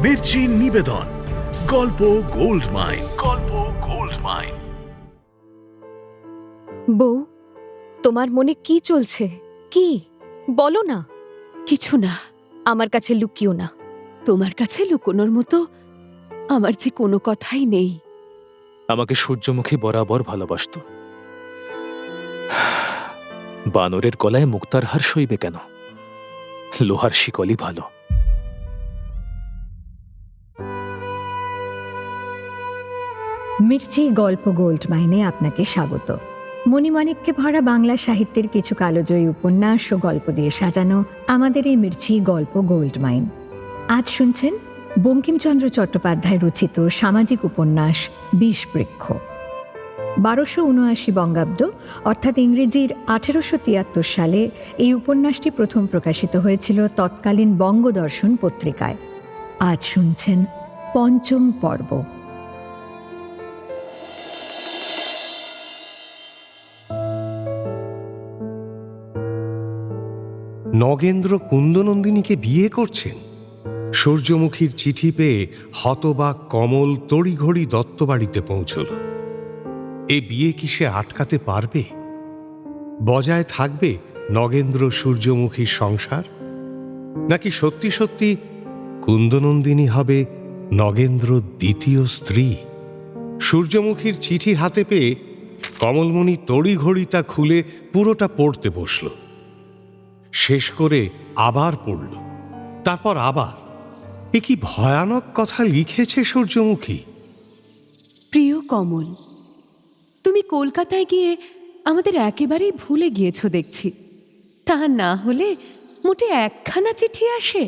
মির্চি নিবেদন গল্প gold mine. গল্প গোল্ড মাইন। বউ, তোমার মনে কি চলছে? কি বলো না। কিছু না। আমার কাছে লুকিও না। তোমার কাছে লুকোনোর মতো আমার যে কোনো কথাই নেই। আমাকে সূর্যমুখী বরাবর ভালোবাসত। বানরের গলায় মুক্তার হার সইবে কেন? লোহার শিকলই ভালো। মির্চি গল্প গোল্ড মাইনে আপনাকে স্বাগত। মণিমাণিক্যে ভরা বাংলা সাহিত্যের কিছু কালজয়ী উপন্যাস ও গল্প দিয়ে সাজানো আমাদের এই মির্চি গল্প গোল্ড মাইন। আজ শুনছেন বঙ্কিমচন্দ্র চট্টোপাধ্যায় রচিত সামাজিক উপন্যাস বিষবৃক্ষ। 1279 বঙ্গাব্দ অর্থাৎ ইংরেজির 1873 সালে এই উপন্যাসটি প্রথম প্রকাশিত হয়েছিল তৎকালীন বঙ্গদর্শন পত্রিকায়। আজ শুনছেন পঞ্চম পর্ব। নগেন্দ্র কুন্দনন্দিনীকে বিয়ে করছেন। সূর্যমুখীর চিঠি পেয়ে হতবাক কমল তড়িঘড়ি দত্তবাড়িতে পৌঁছল। এ বিয়ে কি সে আটকাতে পারবে? বজায় থাকবে নগেন্দ্র সূর্যমুখীর সংসার? নাকি সত্যি সত্যি কুন্দনন্দিনী হবে নগেন্দ্র দ্বিতীয় স্ত্রী? সূর্যমুখীর চিঠি হাতে পেয়ে কমলমণি তড়িঘড়ি তা খুলে পুরোটা পড়তে বসল। শেষ করে আবার পড়ল, তারপর আবার। এ কি ভয়ানক কথা লিখেছে সূর্যমুখী! প্রিয় কমল, তুমি কলকাতায় গিয়ে আমাদের একেবারেই ভুলে গিয়েছো দেখছি। তা না হলে মোটে একখানা চিঠি আসে।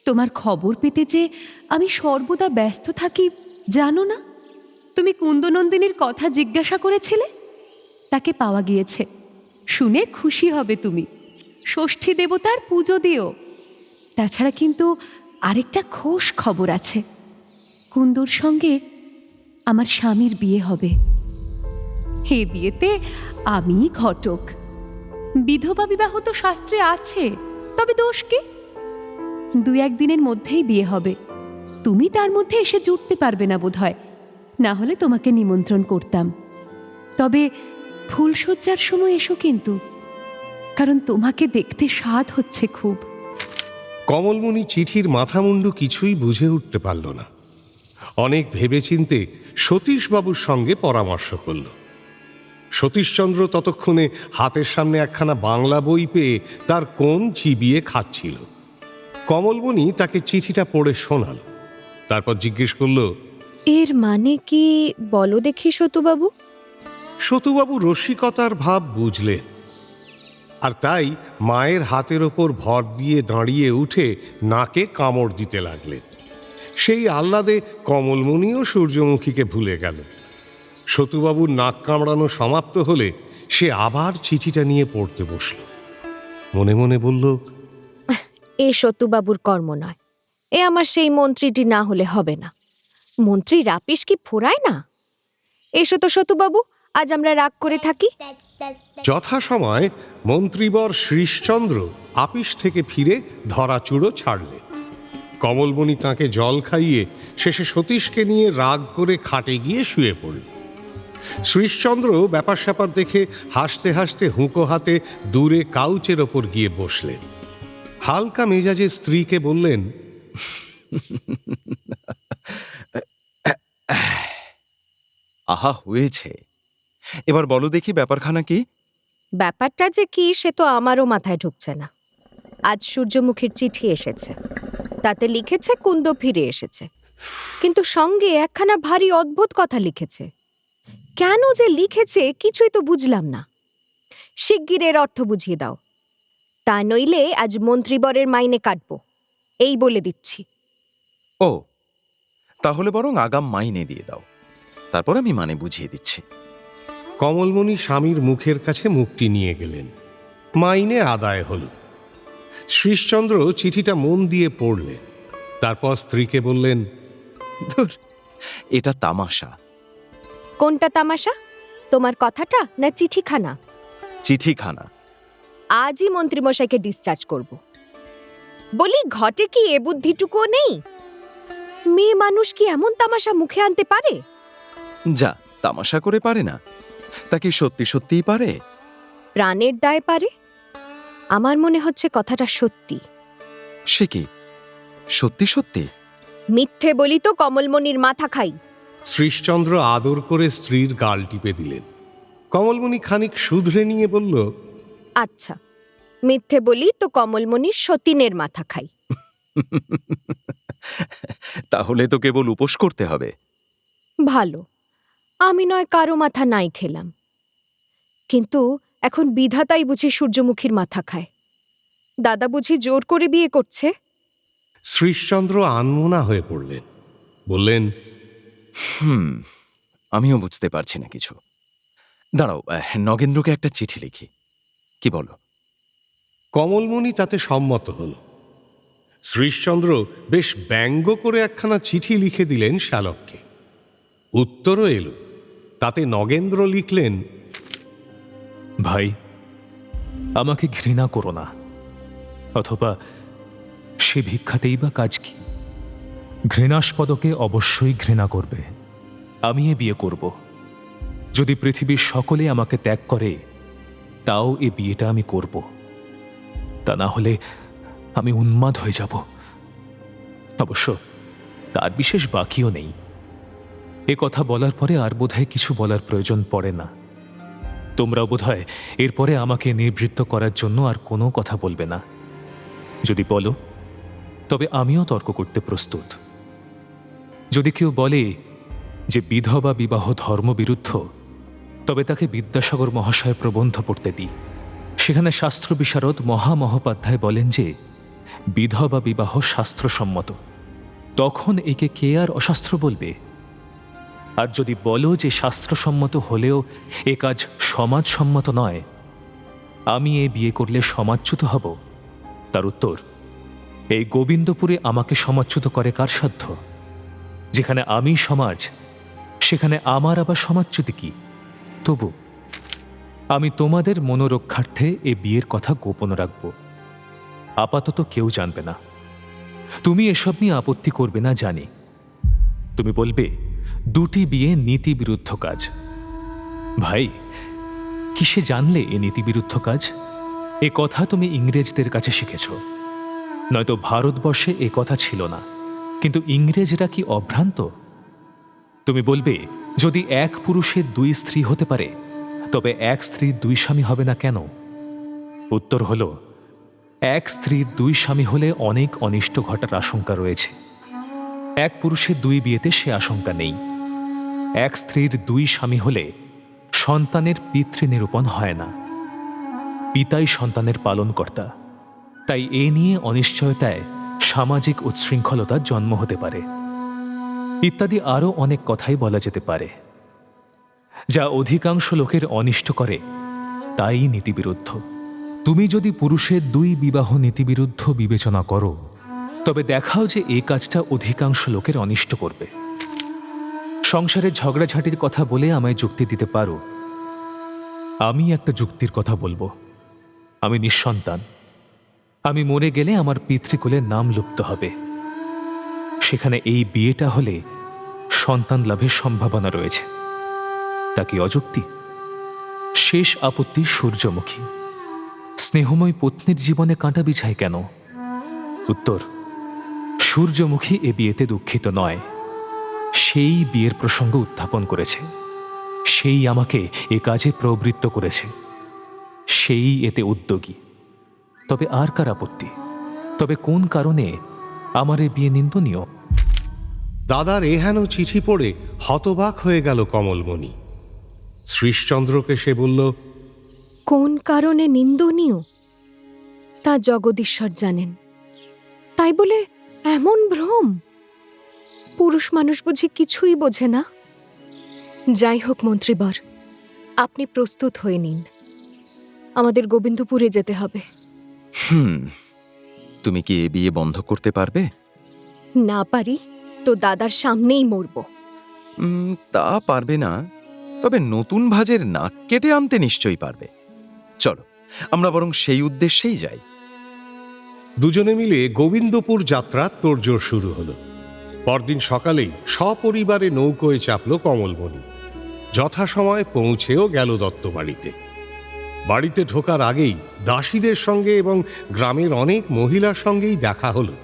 তোমার খবর পেতে যে আমি সর্বদা ব্যস্ত থাকি জানো না? তুমি কুন্দনন্দিনীর কথা জিজ্ঞাসা করেছিলে, তাকে পাওয়া গিয়েছে। শুনে খুশি হবে তুমি। ষষ্ঠী দেবতার পুজো দিও। তাছাড়া কিন্তু আরেকটা খোশ খবর আছে। কুন্দর সঙ্গে আমার স্বামীর বিয়ে হবে। হে বিয়েতে আমি ঘটক। বিধবা বিবাহ তো শাস্ত্রে আছে, তবে দোষ কি? 2-1 দিনের মধ্যেই বিয়ে হবে। তুমি তার মধ্যে এসে জুটতে পারবে না বোধহয়, না হলে তোমাকে নিমন্ত্রণ করতাম। তবে ফুলশয্যার সময় এসো কিন্তু, কারণ তোমাকে দেখতে স্বাদ হচ্ছে খুব। কমলমণি চিঠির মাথামুন্ডু কিছুই বুঝে উঠতে পারল না। অনেক ভেবেচিন্তে সতীশবাবুর সঙ্গে পরামর্শ করল। সতীশচন্দ্র ততক্ষণে হাতের সামনে একখানা বাংলা বই পেয়ে তার কোণ চিবিয়ে খাচ্ছিল। কমলমণি তাকে চিঠিটা পড়ে শোনাল, তারপর জিজ্ঞেস করল, এর মানে কি বলো দেখি সতুবাবু? সতুবাবু রসিকতার ভাব বুঝলেন, আর তাই মায়ের হাতের ওপর ভর দিয়ে দাঁড়িয়ে উঠে নাকে কামড় দিতে লাগলেন। সেই আহ্লাদে কমলমণিও সূর্যমুখীকে ভুলে গেল। সতুবাবুর নাক কামড়ানো সমাপ্ত হলে সে আবার চিঠিটা নিয়ে পড়তে বসল। মনে মনে বলল, এ সতুবাবুর কর্ম নয়। এ আমার সেই মন্ত্রীটি না হলে হবে না। মন্ত্রী রাপিস কি ফোরায় না? এসো তো সতুবাবু, আজ আমরা রাগ করে থাকি। যথাসময় মন্ত্রীবর শ্রীশচন্দ্র আপিস থেকে ফিরে ধরাচুড়ো ছাড়লেন। কমলমণি তাঁকে জল খাইয়ে শেষে সতীশকে নিয়ে রাগ করে খাটে গিয়ে শুয়ে পড়ল। শ্রীশচন্দ্র ব্যাপার স্যাপার দেখে হাসতে হাসতে হুঁকো হাতে দূরে কাউচের ওপর গিয়ে বসলেন। হালকা মেজাজে স্ত্রীকে বললেন, আহা, হয়েছে। এবার বলো দেখি ব্যাপারখানা কি? ব্যাপারটা যে কি সে তো আমারও মাথায় ঢুকছে না। আজ সূর্যমুখীর চিঠি এসেছে, তাতে লিখেছে কুন্দ ফিরে এসেছে, কিন্তু সঙ্গে একখানা ভারী অদ্ভুত কথা লিখেছে। কেন যে লিখেছে কিছুই তো বুঝলাম না। শিগগিরের অর্থ বুঝিয়ে দাও, তা নইলে আজ মন্ত্রীবরের মাইনে কাটবো, এই বলে দিচ্ছি। ও, তাহলে বরং আগাম মাইনে দিয়ে দাও, তারপর আমি মানে বুঝিয়ে দিচ্ছি। কমলমণি স্বামীর মুখের কাছে মুখটি নিয়ে গেলেন। মাইনে আদায় হল। শ্রীশচন্দ্র চিঠিটা মন দিয়ে পড়লেন, তারপর স্ত্রীকে বললেন, ধুর, এটা তামাশা। কোনটা তামাশা, তোমার কথাটা না চিঠিখানা? চিঠিখানা। আজই মন্ত্রীমশাইকে ডিসচার্জ করব। বলি ঘটে কি এ বুদ্ধিটুকুও নেই? মেয়ে মানুষ কি এমন তামাশা মুখে আনতে পারে? যা, তামাশা করে পারে না, তা কি সত্যি সত্যিই পারে? প্রাণের দায় পারে। আমার মনে হচ্ছে কথাটা সত্যি। সে কি সত্যি সত্যি? মিথ্যে বলি তো কমলমণির মাথা খাই। শ্রীশচন্দ্র আদর করে স্ত্রীর গাল টিপে দিলেন। কমলমণি খানিক শুধরে নিয়ে বলল, আচ্ছা, মিথ্যে বলি তো কমলমণির সতীনের মাথা খাই। তাহলে তো কেবল উপোস করতে হবে। ভালো, আমি নয় কারো মাথা নাই খেলাম, কিন্তু এখন বিধাতাই বুঝি সূর্যমুখীর মাথা খায়। দাদা বুঝি জোর করে বিয়ে করছে? শ্রীশচন্দ্র আনমনা হয়ে পড়লেন, বললেন, আমিও বুঝতে পারছি না কিছু। দাঁড়াও, নগেন্দ্রকে একটা চিঠি লিখি, কি বলো? কমলমণি তাতে সম্মত হল। শ্রীশচন্দ্র বেশ ব্যঙ্গ করে একখানা চিঠি লিখে দিলেন শ্যালককে। উত্তরও এলো। তাতে নগেন্দ্র লিখলেন, ভাই, আমাকে ঘৃণা করো না, অথবা সে ভিক্ষাতেই বা কাজ কি? ঘৃণাস্পদকে অবশ্যই ঘৃণা করবে। আমি এ বিয়ে করব। যদি পৃথিবীর সকলে আমাকে ত্যাগ করে, তাও এ বিয়েটা আমি করব। তা না হলে আমি উন্মাদ হয়ে যাব। অবশ্য তার বিশেষ বাকিও নেই। এ কথা বলার পরে আর বোধহয় কিছু বলার প্রয়োজন পড়ে না। তোমরাও বোধহয় এরপরে আমাকে নিবৃত্ত করার জন্য আর কোনো কথা বলবে না। যদি বলো, তবে আমিও তর্ক করতে প্রস্তুত। যদি কেউ বলে যে বিধবা বিবাহ ধর্মবিরুদ্ধ, তবে তাকে বিদ্যাসাগর মহাশয়ের প্রবন্ধ পড়তে দিই। সেখানে শাস্ত্র বিশারদ মহামহোপাধ্যায় বলেন যে বিধবা বিবাহ শাস্ত্রসম্মত। তখন একে কে আর অশাস্ত্র বলবে? আর যদি বলো যে শাস্ত্রসম্মত হলেও এ কাজ সমাজসম্মত নয়, আমি এ বিয়ে করলে সমাজচ্যুত হব, তার উত্তর, এই গোবিন্দপুরে আমাকে সমাজচ্যুত করে কার সাধ্য? যেখানে আমি সমাজ, সেখানে আমার আবার সমাজচ্যুতি কি? তবু আমি তোমাদের মনোরক্ষার্থে এ বিয়ের কথা গোপন রাখব। আপাতত কেউ জানবে না। তুমি এসব নিয়ে আপত্তি করবে না জানি। তুমি বলবে দুটি বিয়ে নীতিবিরুদ্ধ কাজ। ভাই, কিসে জানলে এ নীতিবিরুদ্ধ কাজ? এ কথা তুমি ইংরেজদের কাছে শিখেছ, নয়তো ভারতবর্ষে এ কথা ছিল না। কিন্তু ইংরেজরা কি অভ্রান্ত? তুমি বলবে যদি এক পুরুষের দুই স্ত্রী হতে পারে, তবে এক স্ত্রীর দুই স্বামী হবে না কেন? উত্তর হল, এক স্ত্রীর দুই স্বামী হলে অনেক অনিষ্ট ঘটার আশঙ্কা রয়েছে। এক পুরুষের দুই বিয়েতে সে আশঙ্কা নেই। এক স্ত্রীর দুই স্বামী হলে সন্তানের পিতৃনিরূপণ হয় না। পিতাই সন্তানের পালনকর্তা। তাই এ নিয়ে অনিশ্চয়তায় সামাজিক উচ্ছৃঙ্খলতার জন্ম হতে পারে, ইত্যাদি আরও অনেক কথাই বলা যেতে পারে। যা অধিকাংশ লোকের অনিষ্ট করে তাই নীতিবিরুদ্ধ। তুমি যদি পুরুষের দুই বিবাহ নীতিবিরুদ্ধ বিবেচনা করো, তবে দেখাও যে এই কাজটা অধিকাংশ লোকের অনিষ্ট করবে। সংসারের ঝগড়াঝাটির কথা বলে আমায় যুক্তি দিতে পারো। আমি একটা যুক্তির কথা বলবো। আমি নিঃসন্তান। আমি মরে গেলে আমার পিতৃকুলের নাম লুপ্ত হবে। সেখানে এই বিয়েটা হলে সন্তান লাভের সম্ভাবনা রয়েছে। তা কি অযুক্তি? শেষ আপত্তি সূর্যমুখী। স্নেহময় পত্নীর জীবনে কাঁটা বিছায় কেন? উত্তর, সূর্যমুখী এ বিয়েতে দুঃখিত নয়। সেই বিয়ের প্রসঙ্গ উত্থাপন করেছে, সেই আমাকে এ কাজে প্রবৃত্ত করেছে, সেই এতে উদ্যোগী। তবে আর কার আপত্তি? তবে কোন কারণে আমার এ বিয়ে নিন্দনীয়? দাদার এহেন চিঠি পড়ে হতবাক হয়ে গেল কমলমণি। শ্রীশচন্দ্রকে সে বলল, কোন কারণে নিন্দনীয় তা জগদীশ্বর জানেন। তাই বলে এমন ভ্রম? পুরুষ মানুষ বুঝি কিছুই বোঝে না? যাই হোক মন্ত্রীবর, আপনি প্রস্তুত হয়ে নিন। আমাদের গোবিন্দপুরে যেতে হবে। তুমি কি এ বিয়ে বন্ধ করতে পারবে? না পারি তো দাদার সামনেই মরব। তা পারবে না, তবে নতুন ভাজের নাক কেটে আনতে নিশ্চয়ই পারবে। চলো, আমরা বরং সেই উদ্দেশ্যেই যাই। দুজনে মিলে গোবিন্দপুর যাত্রা তোড়জোড় শুরু হলো। পরদিন সকালেই সপরিবারে নৌকোয় চাপল কমলমণি। যথাসময়ে পৌঁছেও গেল দত্ত বাড়িতে। বাড়িতে ঢোকার আগেই দাসীদের সঙ্গে এবং গ্রামের অনেক মহিলার সঙ্গেই দেখা হলো।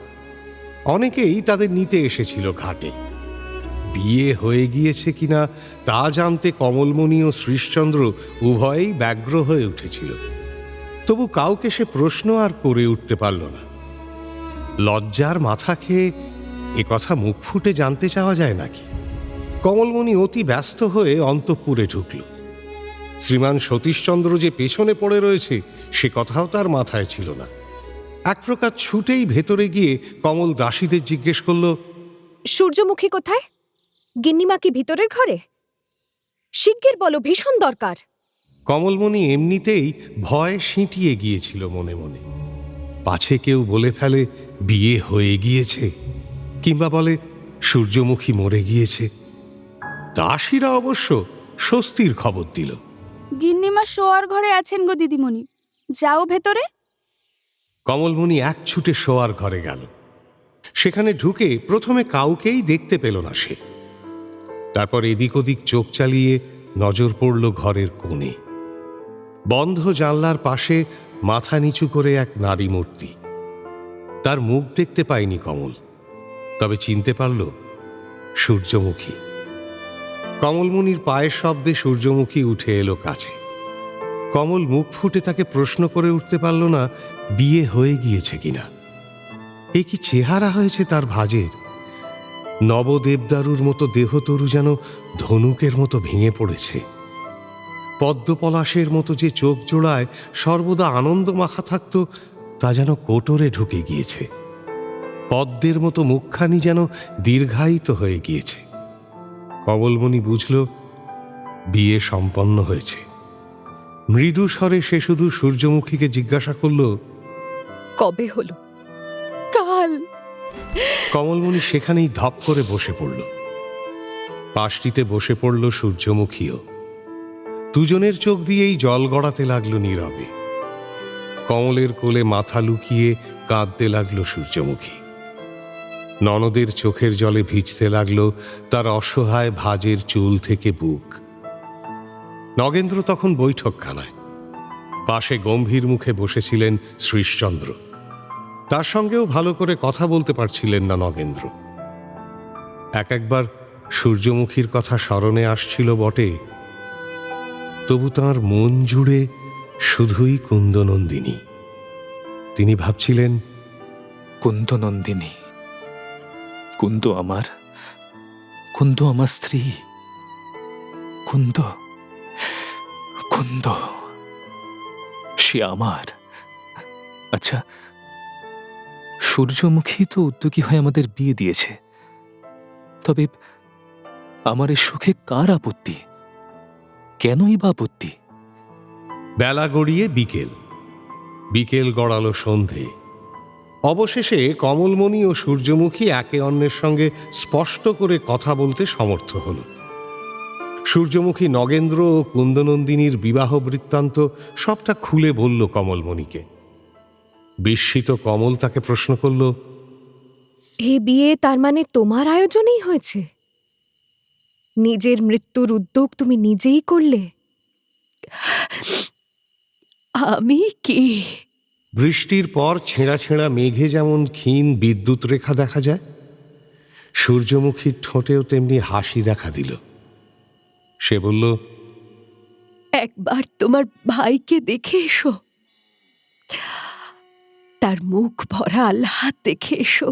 অনেকেই তাদের নিতে এসেছিল ঘাটে। বিয়ে হয়ে গিয়েছে কিনা তা জানতে কমলমণি ও শ্রীশচন্দ্র উভয়েই ব্যগ্র হয়ে উঠেছিল। তবু কাউকে সে প্রশ্ন আর করে উঠতে পারল না। লজ্জার মাথা খেয়ে এ কথা মুখ ফুটে জানতে চাওয়া যায় নাকি? কমলমণি অতি ব্যস্ত হয়ে অন্তঃপুরে ঢুকল। শ্রীমান সতীশচন্দ্র যে পেছনে পড়ে রয়েছে সে কথাও তার মাথায় ছিল না। এক প্রকার ছুটেই ভেতরে গিয়ে কমল দাসীদের জিজ্ঞেস করল, সূর্যমুখী কোথায়? গিন্নিমা কি ভিতরের ঘরে? শিগগির বলো, ভীষণ দরকার। কমলমণি এমনিতেই ভয়ে সিঁটিয়ে গিয়েছিল মনে মনে। পাছে কেউ বলে ফেলে বিয়ে হয়ে গিয়েছে, কিংবা বলে সূর্যমুখী মরে গিয়েছে। দাসীরা অবশ্য স্বস্তির খবর দিল। গিন্নিমা শোয়ার ঘরে আছেন গো দিদিমণি, যাও ভেতরে। কমলমণি এক ছুটে শোয়ার ঘরে গেল। সেখানে ঢুকে প্রথমে কাউকেই দেখতে পেল না সে। তারপর এদিক ওদিক চোখ চালিয়ে নজর পড়ল ঘরের কোণে। বন্ধ জানলার পাশে মাথা নিচু করে এক নারী মূর্তি। তার মুখ দেখতে পায়নি কমল, তবে চিনতে পারল সূর্যমুখী। কমলমণির পায়ের শব্দে সূর্যমুখী উঠে এলো কাছে। কমল মুখ ফুটে তাকে প্রশ্ন করে উঠতে পারল না বিয়ে হয়ে গিয়েছে কিনা। এ কি চেহারা হয়েছে তার ভাজের! নবদেবদারুর মতো দেহতরু যেন ধনুকের মতো ভেঙে পড়েছে। পদ্মপলাশের মতো যে চোখ জোড়ায় সর্বদা আনন্দ মাখা থাকত তা যেন কোটরে ঢুকে গিয়েছে। পদ্মের মতো মুখখানি যেন দীর্ঘায়িত হয়ে গিয়েছে। কমলমণি বুঝল বিয়ে সম্পন্ন হয়েছে। মৃদু স্বরে সে শুধু সূর্যমুখীকে জিজ্ঞাসা করল, কবে হলো? কাল। কমলমণি সেখানেই ধপ করে বসে পড়ল। পাশটিতে বসে পড়ল সূর্যমুখীও। দুজনের চোখ দিয়েই জল গড়াতে লাগলো নীরবে। কমলের কোলে মাথা লুকিয়ে কাঁদতে লাগলো সূর্যমুখী। ননদের চোখের জলে ভিজতে লাগলো তার অসহায় ভাজের চুল থেকে বুক। নগেন্দ্র তখন বৈঠকখানায়। পাশে গম্ভীর মুখে বসেছিলেন শ্রীশচন্দ্র। তার সঙ্গেও ভালো করে কথা বলতে পারছিলেন না নগেন্দ্র। একবার সূর্যমুখীর কথা স্মরণে আসছিল বটে, তবু তাঁর মন জুড়ে শুধুই কুন্দনন্দিনী। তিনি ভাবছিলেন, কুন্দনন্দিনী, কুন্দ আমার স্ত্রী, কুন্দ কুন্দ সে আমার। আচ্ছা, সূর্যমুখী তো উদ্যোগী হয়ে আমাদের বিয়ে দিয়েছে, তবে আমার এ সুখে কার আপত্তি? কেনই বা আপত্তি? বেলা গড়িয়ে বিকেল, বিকেল গড়ালো সন্ধে। অবশেষে কমলমণি ও সূর্যমুখী একে অন্যের সঙ্গে স্পষ্ট করে কথা বলতে সমর্থ হল। সূর্যমুখী নগেন্দ্র ও কুন্দনন্দিনীর বিবাহ বৃত্তান্ত সবটা খুলে বলল কমলমণিকে। বিস্মিত কমল তাকে প্রশ্ন করল, এ বিয়ে তার মানে তোমার আয়োজনেই হয়েছে? নিজের মৃত্যুর উদ্যোগ তুমি নিজেই করলে? আমি কে? বৃষ্টির পর ছেঁড়া ছেঁড়া মেঘে যেমন ক্ষীণ বিদ্যুৎ রেখা দেখা যায়, সূর্যমুখীর ঠোঁটেও তেমনি হাসি দেখা দিল। সে বলল, একবার তোমার ভাইকে দেখে এসো, তার মুখ ভরা আহ্লাদ দেখে এসো,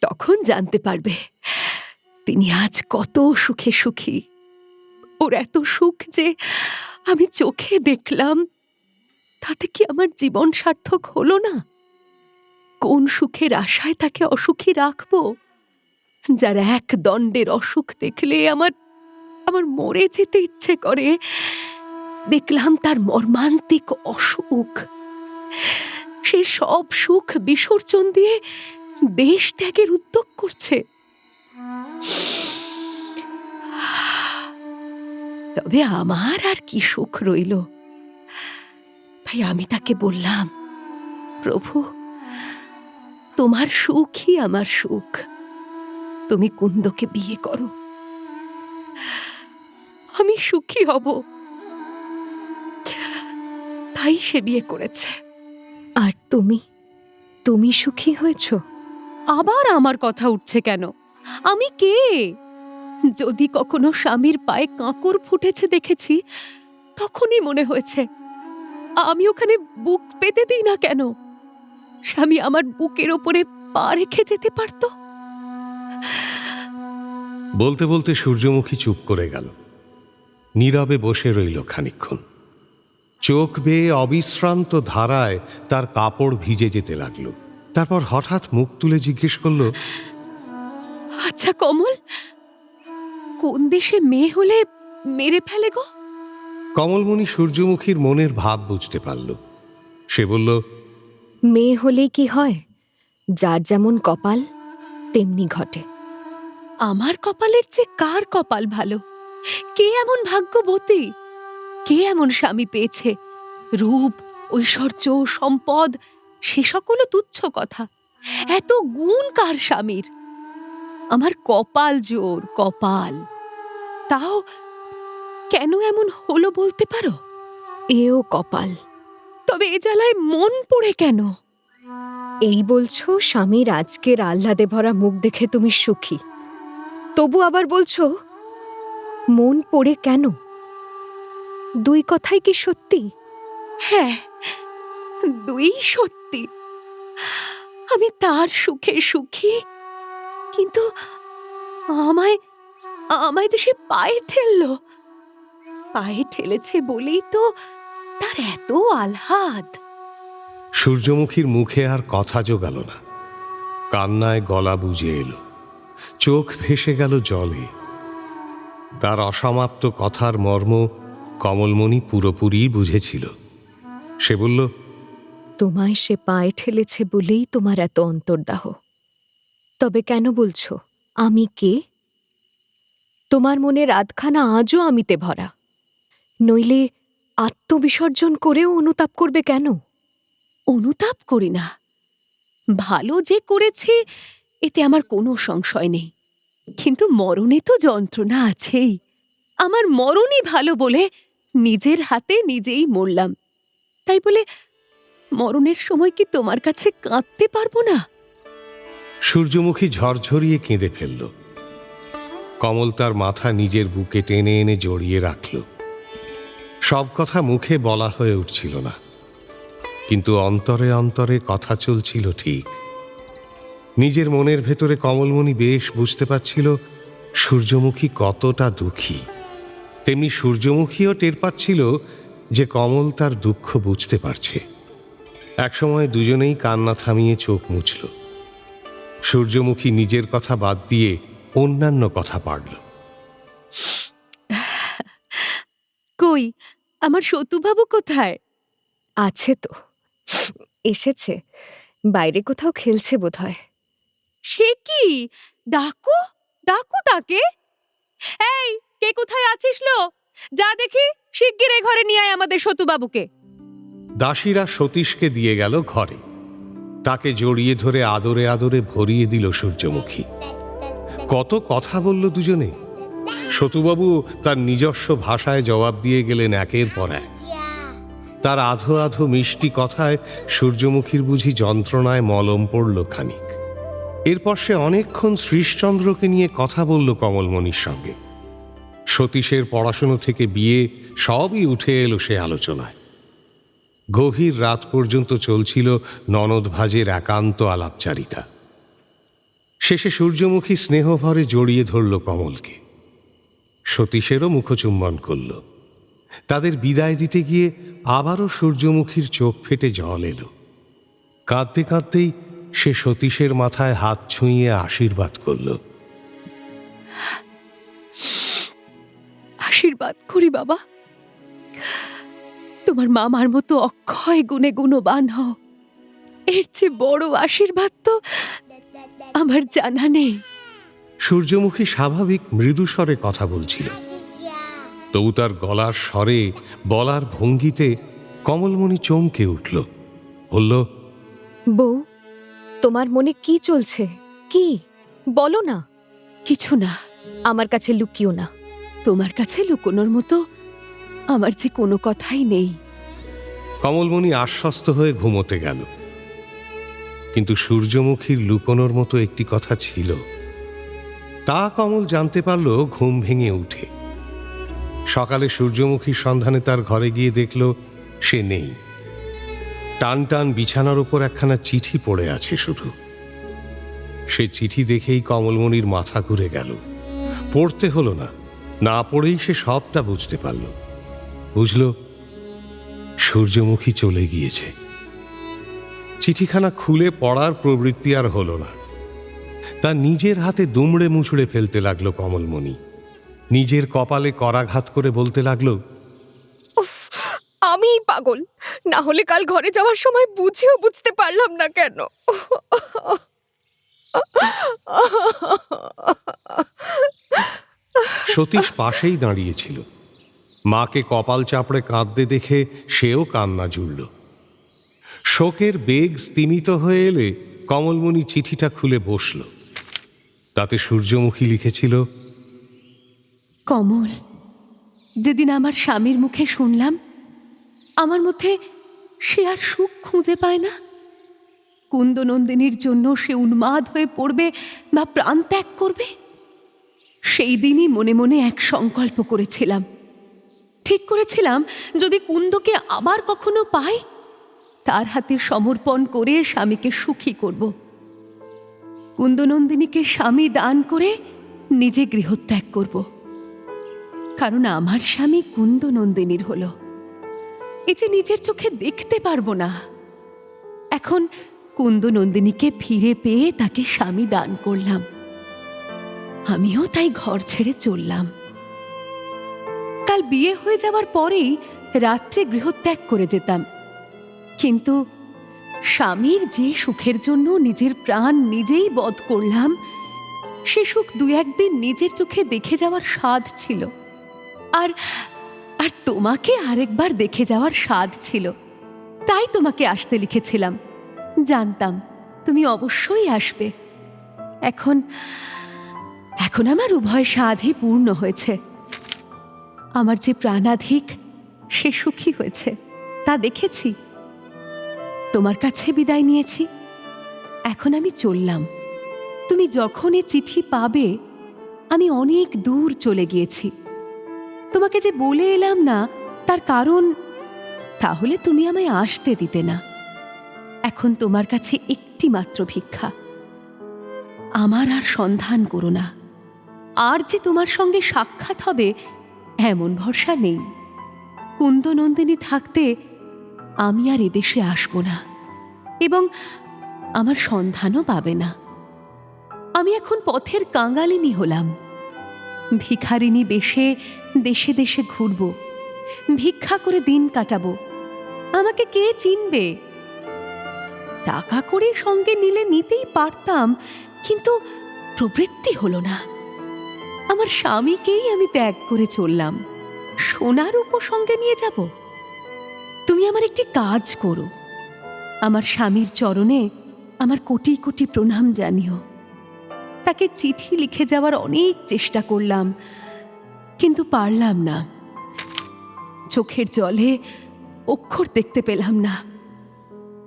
তখন জানতে পারবে তিনি আজ কত সুখে সুখী। ওর এত সুখ যে আমি চোখে দেখলাম, তাতে কি আমার জীবন সার্থক হলো না? কোন সুখের আশায় তাকে অসুখী রাখবো, যার এক দণ্ডের অসুখ দেখলে আমার মরে যেতে ইচ্ছে করে। দেখলাম তার মর্মান্তিক অসুখ, সে সব সুখ বিসর্জন দিয়ে দেশ ত্যাগের উদ্যোগ করছে। তবে আমার আর কি সুখ রইল? তাই আমি তাকে বললাম, প্রভু তোমার সুখই আমার সুখ। তুমি কুন্দকে বিয়ে করো, আমি সুখী হব। তাই সে বিয়ে করেছে। আর তুমি তুমি সুখী হয়েছ? আবার আমার কথা উঠছে কেন? আমি কে? যদি কখনো স্বামীর পায়ে কাঁকর ফুটেছে দেখেছি, তখনই মনে হয়েছে আমি ওখানে বুক পেতে দিই না কেন? স্বামী আমার বুকের ওপরে পা রেখে যেতে পারত। বলতে বলতে সূর্যমুখী চুপ করে গেল, নীরবে বসে রইল খানিকক্ষণ। চোখ বেয়ে অবিশ্রান্ত ধারায় তার কাপড় ভিজে যেতে লাগলো। তারপর হঠাৎ মুখ তুলে জিজ্ঞেস করল, আচ্ছা কমল, কোন দেশে মেয়ে হলে মেরে ফেলে গো? কমলমণি সূর্যমুখীর মনের ভাব বুঝতে পারল। সে বলল, মেয়ে হলেই কি হয়, যার যেমন কপাল তেমনি ঘটে। আমার কপালের চেয়ে কার কপাল ভালো? কে এমন ভাগ্যবতী? কে এমন স্বামী পেয়েছে? রূপ, ঐশ্বর্য, সম্পদ সে সকলও তুচ্ছ কথা। এত গুণ কার স্বামীর? আমার কপাল জোর, কপাল। তাও কেন এমন হলো বলতে পারো? এও কপাল। তবে এ জ্বালায় মন পড়ে কেন? এই বলছো স্বামীর আজকের আহ্লাদে ভরা মুখ দেখে তুমি সুখী, তবু আবার বলছো মন পড়ে কেন? দুই কথাই কি সত্যি? হ্যাঁ, দুই সত্যি। আমি তার সুখে সুখী, কিন্তু আমায় আমায় যে সে পায়ে ঠেললো। পায়ে ঠেলেছে বলেই তো তার এত আহ্লাদ। সূর্যমুখীর মুখে আর কথা জোগাল না। কান্নায় গলা বুজে এলো, চোখ ভেসে গেল জলে। তার অসমাপ্ত কথার মর্ম কমলমণি পুরোপুরি বুঝেছিল। সে বলল, তোমায় সে পায়ে ঠেলেছে বলেই তোমার এত অন্তর্দাহ। তবে কেন বলছো আমি কে? তোমার মনের আধখানা আজও আমিতে ভরা, নইলে আত্মবিসর্জন করেও অনুতাপ করবে কেন? অনুতাপ করি না। ভালো যে করেছি এতে আমার কোনো সংশয় নেই, কিন্তু মরণে তো যন্ত্রণা আছেই। আমার মরণই ভালো বলে নিজের হাতে নিজেই মরলাম। তাই বলে মরণের সময় কি তোমার কাছে কাঁদতে পারবো না? সূর্যমুখী ঝরঝরিয়ে কেঁদে ফেলল। কমল তার মাথা নিজের বুকে টেনে এনে জড়িয়ে রাখল। সব কথা মুখে বলা হয়ে উঠছিল না, কিন্তু অন্তরে অন্তরে কথা চলছিল ঠিক। নিজের মনের ভেতরে কমলমণি বেশ বুঝতে পারছিল সূর্যমুখী কতটা দুঃখী। তেমনি সূর্যমুখীও টের পাচ্ছিল যে কমল তার দুঃখ বুঝতে পারছে। একসময় দুজনেই কান্না থামিয়ে চোখ মুছল। সূর্যমুখী নিজের কথা বাদ দিয়ে অন্যান্য কথা পাড়ল। কই আমার সতুবাবু কোথায়? আছে তো, এসেছে, বাইরে কোথাও খেলছে বোধহয়। সে কি? ডাকো ডাকো তাকে। এই, কে কোথায় আছিস লো? যা দেখি শিগগির এ ঘরে নিয়ে আয় আমাদের সতুবাবুকে। দাসীরা সতীশকে দিয়ে গেল ঘরে। তাকে জড়িয়ে ধরে আদরে আদরে ভরিয়ে দিল সূর্যমুখী। কত কথা বলল দুজনে। সতুবাবু তার নিজস্ব ভাষায় জবাব দিয়ে গেলেন একের পর এক। তার আধো আধো মিষ্টি কথায় সূর্যমুখীর বুঝি যন্ত্রণায় মলম পড়ল খানিক। এরপর সে অনেকক্ষণ শ্রীশচন্দ্রকে নিয়ে কথা বলল কমলমণির সঙ্গে। সতীশের পড়াশুনো থেকে বিয়ে সবই উঠে এলো সে আলোচনায়। গভীর রাত পর্যন্ত চলছিল ননদ ভাজের একান্ত আলাপচারিতা। শেষে সূর্যমুখী স্নেহভরে জড়িয়ে ধরল কমলকে। সতীশেরও মুখচুম্বন করল। তাদের বিদায় দিতে গিয়ে আবারও সূর্যমুখীর চোখ ফেটে জল এলো। কাঁদতে কাঁদতেই সে সতীশের মাথায় হাত ছুঁয়ে আশীর্বাদ করল। আশীর্বাদ করি বাবা, তোমার মামার মতো অক্ষয় গুণে গুণবান হও। এর চেয়ে বড় আশীর্বাদ তো আমার জানা নেই। সূর্যমুখী স্বাভাবিক মৃদু স্বরে কথা বলছিল, তবু তার গলার স্বরে, বলার ভঙ্গিতে কমলমণি চমকে উঠল। বলল, বউ, তোমার মনে কি চলছে? কি বলো না। কিছু না। আমার কাছে লুকিও না। তোমার কাছে লুকোনোর মতো আমার যে কোনো কথাই নেই। কমলমণি আশ্বস্ত হয়ে ঘুমোতে গেল। কিন্তু সূর্যমুখীর লুকোনোর মতো একটি কথা ছিল, তা কমল জানতে পারল ঘুম ভেঙে উঠে। সকালে সূর্যমুখীর সন্ধানে তার ঘরে গিয়ে দেখল সে নেই। টান টান বিছানার ওপর একখানা চিঠি পড়ে আছে শুধু। সে চিঠি দেখেই কমলমণির মাথা ঘুরে গেল। পড়তে হলো না, না পড়েই সে সবটা বুঝতে পারল। বুঝল সূর্যমুখী চলে গিয়েছে। চিঠিখানা খুলে পড়ার প্রবৃত্তি আর হলো না। তা নিজের হাতে দুমড়ে মুচড়ে ফেলতে লাগলো কমলমণি। নিজের কপালে করাঘাত করে বলতে লাগলো, উফ, আমিই পাগল। না হলে কাল ঘরে যাওয়ার সময় বুঝেও বুঝতে পারলাম না কেন। সতীশ পাশেই দাঁড়িয়েছিল। মাকে কপাল চাপড়ে কাঁদতে দেখে সেও কান্না জুড়ল। শোকের বেগ স্তিমিত হয়ে এলে কমলমণি চিঠিটা খুলে বসল। তাতে সূর্যমুখী লিখেছিল, কমল, যেদিন আমার স্বামীর মুখে শুনলাম আমার মধ্যে সে আর সুখ খুঁজে পায় না, কুন্দনন্দিনীর জন্য সে উন্মাদ হয়ে পড়বে বা প্রাণ ত্যাগ করবে, সেই দিনই মনে মনে এক সংকল্প করেছিলাম। ঠিক করেছিলাম যদি কুন্দকে আবার কখনো পাই, তার হাতে সমর্পণ করে স্বামীকে সুখী করব। কুন্দনন্দিনীকে স্বামী দান করে নিজে গৃহত্যাগ করব। কারণ আমার স্বামী কুন্দনন্দিনীর হলো, এই যে নিজের চোখে দেখতে পারবো না। এখন কুন্দনন্দিনীকে ফিরে পেয়ে তাকে স্বামী দান করলাম। আমিও তাই ঘর ছেড়ে চললাম। কাল বিয়ে হয়ে যাওয়ার পরেই রাত্রে গৃহত্যাগ করে যেতাম। কিন্তু স্বামীর যে সুখের জন্য নিজের প্রাণ নিজেই বধ করলাম, সে সুখ দু একদিন নিজের চোখে দেখে যাওয়ার স্বাদ ছিল। আর আর তোমাকে আরেকবার দেখে যাওয়ার স্বাদ ছিল। তাই তোমাকে আসতে লিখেছিলাম। জানতাম তুমি অবশ্যই আসবে। এখন এখন আমার উভয় স্বাদই পূর্ণ হয়েছে। আমার যে প্রাণাধিক সে সুখী হয়েছে, তা দেখেছি। তোমার কাছে বিদায় নিয়েছি। এখন আমি চললাম। তুমি যখন এ চিঠি পাবে, আমি অনেক দূর চলে গিয়েছি। তোমাকে যে বলে এলাম না, তার কারণ তাহলে তুমি আমায় আসতে দিতে না। এখন তোমার কাছে একটি মাত্র ভিক্ষা, আমার আর সন্ধান করো না। আর যে তোমার সঙ্গে সাক্ষাৎ হবে এমন ভরসা নেই। কুন্দনন্দিনী থাকতে আমি আর এদেশে আসব না, এবং আমার সন্ধানও পাবে না। আমি এখন পথের কাঙালিনী হলাম। ভিখারিনী বেশে দেশে দেশে ঘুরব, ভিক্ষা করে দিন কাটাবো। আমাকে কে চিনবে? টাকা করে সঙ্গে নিলে নিতেই পারতাম, কিন্তু প্রবৃত্তি হলো না। আমার স্বামীকেই আমি ত্যাগ করে চললাম, সোনার উপসঙ্গে নিয়ে যাব। তুমি আমার একটি কাজ করো, আমার স্বামীর চরণে আমার কোটি কোটি প্রণাম জানিও। তাকে চিঠি লিখে যাওয়ার অনেক চেষ্টা করলাম, কিন্তু পারলাম না। চোখের জলে অক্ষর দেখতে পেলাম না।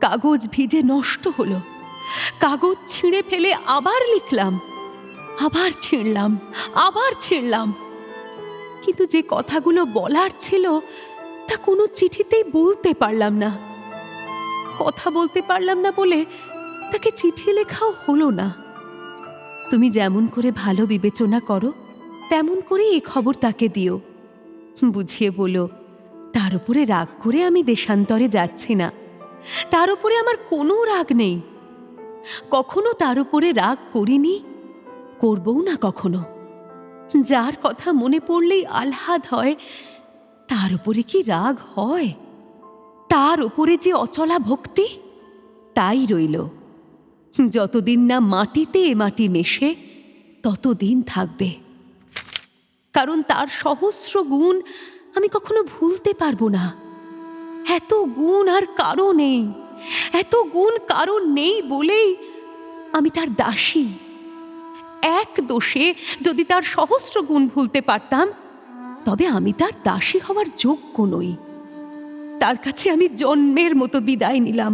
কাগজ ভিজে নষ্ট হলো। কাগজ ছিঁড়ে ফেলে আবার লিখলাম, আবার ছিঁড়লাম, আবার ছিঁড়লাম। কিন্তু যে কথাগুলো বলার ছিল তা কোনো চিঠিতেই বলতে পারলাম না। কথা বলতে পারলাম না বলে তাকে চিঠি লেখাও হলো না। তুমি যেমন করে ভালো বিবেচনা করো তেমন করে এ খবর তাকে দিও, বুঝিয়ে বলো তার উপরে রাগ করে আমি দেশান্তরে যাচ্ছি না। তার উপরে আমার কোনো রাগ নেই, কখনো তার উপরে রাগ করিনি, করবও না কখনো। যার কথা মনে পড়লেই আহ্লাদ হয়, তার উপরে কি রাগ হয়? তার উপরে যে অচলা ভক্তি, তাই রইল। যতদিন না মাটিতে এ মাটি মেশে ততদিন থাকবে। কারণ তার সহস্র গুণ আমি কখনো ভুলতে পারবো না। এত গুণ আর কারো নেই, এত গুণ কারো নেই বলেই আমি তার দাসী। এক দোষে যদি তার সহস্র গুণ ভুলতে পারতাম, তবে আমি তার দাসী হওয়ার যোগ্য নই। তার কাছে আমি জন্মের মতো বিদায় নিলাম,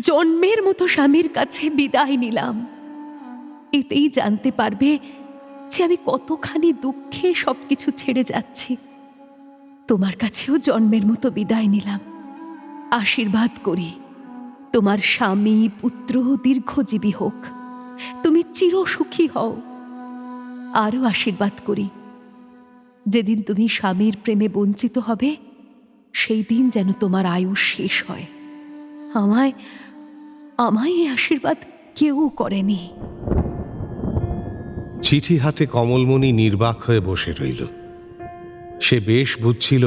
জন্মের মতো স্বামীর কাছে বিদায় নিলাম। এতেই জানতে পারবে যে আমি কতখানি দুঃখে সবকিছু ছেড়ে যাচ্ছি। তোমার কাছেও জন্মের মতো বিদায় নিলাম। আশীর্বাদ করি, তোমার স্বামী পুত্র দীর্ঘজীবী হোক, তুমি চিরসুখী হও। আরও আশীর্বাদ করি, যেদিন তুমি স্বামীর প্রেমে বঞ্চিত হবে, সেই দিন যেন তোমার আয়ু শেষ হয়। আমায় আমায় এই আশীর্বাদ কেউ করেনি। চিঠি হাতে কমলমণি নির্বাক হয়ে বসে রইল। সে বেশ বুঝছিল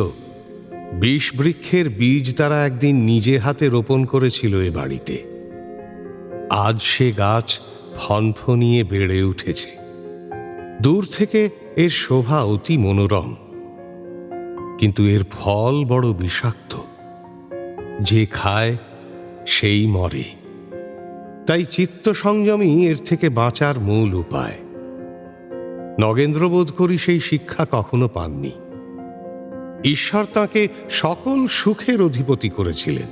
বিষ বৃক্ষের বীজ তারা একদিন নিজে হাতে রোপণ করেছিল এ বাড়িতে। আজ সে গাছ ফনফনিয়ে বেড়ে উঠেছে। দূর থেকে এর শোভা অতি মনোরম, কিন্তু এর ফল বড় বিষাক্ত। যে খায় সেই মরে। তাই চিত্ত সংযমই এর থেকে বাঁচার মূল উপায়। নগেন্দ্র বোধ করি সেই শিক্ষা কখনো পাননি। ঈশ্বর তাঁকে সকল সুখের অধিপতি করেছিলেন।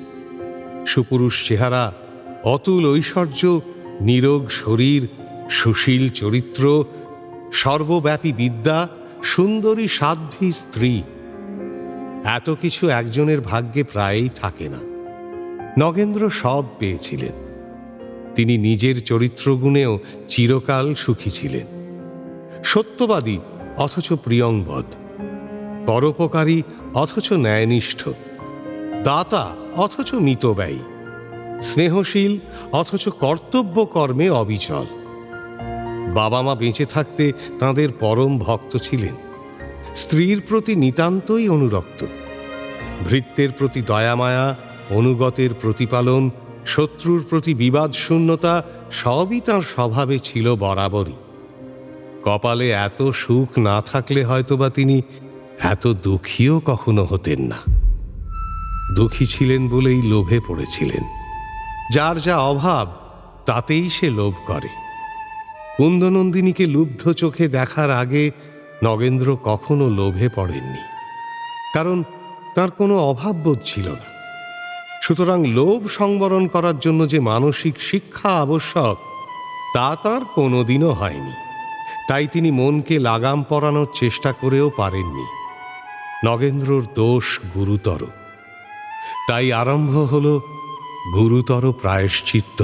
সুপুরুষ চেহারা, অতুল ঐশ্বর্য, নিরোগ শরীর, সুশীল চরিত্র, সর্বব্যাপী বিদ্যা, সুন্দরী সাধ্বী স্ত্রী, এত কিছু একজনের ভাগ্যে প্রায়ই থাকে না। নগেন্দ্র সব পেয়েছিলেন। তিনি নিজের চরিত্রগুণেও চিরকাল সুখী ছিলেন। সত্যবাদী অথচ প্রিয়ংবদ, পরোপকারী অথচ ন্যায়নিষ্ঠ, দাতা অথচ মিতব্যয়ী, স্নেহশীল অথচ কর্তব্য কর্মে অবিচল। বাবা মা বেঁচে থাকতে তাঁদের পরম ভক্ত ছিলেন। স্ত্রীর প্রতি নিতান্তই অনুরক্ত। ভৃত্যের প্রতি দয়ামায়া, অনুগতের প্রতিপালন, শত্রুর প্রতি বিবাদ শূন্যতা সবই তাঁর স্বভাবে ছিল বরাবরই। কপালে এত সুখ না থাকলে হয়তোবা তিনি এত দুঃখীও কখনো হতেন না। দুঃখী ছিলেন বলেই লোভে পড়েছিলেন। যার যা অভাব তাতেই সে লোভ করে। কুন্দনন্দিনীকে লুব্ধ চোখে দেখার আগে নগেন্দ্র কখনো লোভে পড়েননি, কারণ তার কোনো অভাববোধ ছিল না। সুতরাং লোভ সংবরণ করার জন্য যে মানসিক শিক্ষা আবশ্যক, তা তাঁর কোনোদিনও হয়নি। তাই তিনি মনকে লাগাম পরানোর চেষ্টা করেও পারেননি। নগেন্দ্রর দোষ গুরুতর। তাই আরম্ভ হল গুরুতর প্রায়শ্চিত্ত।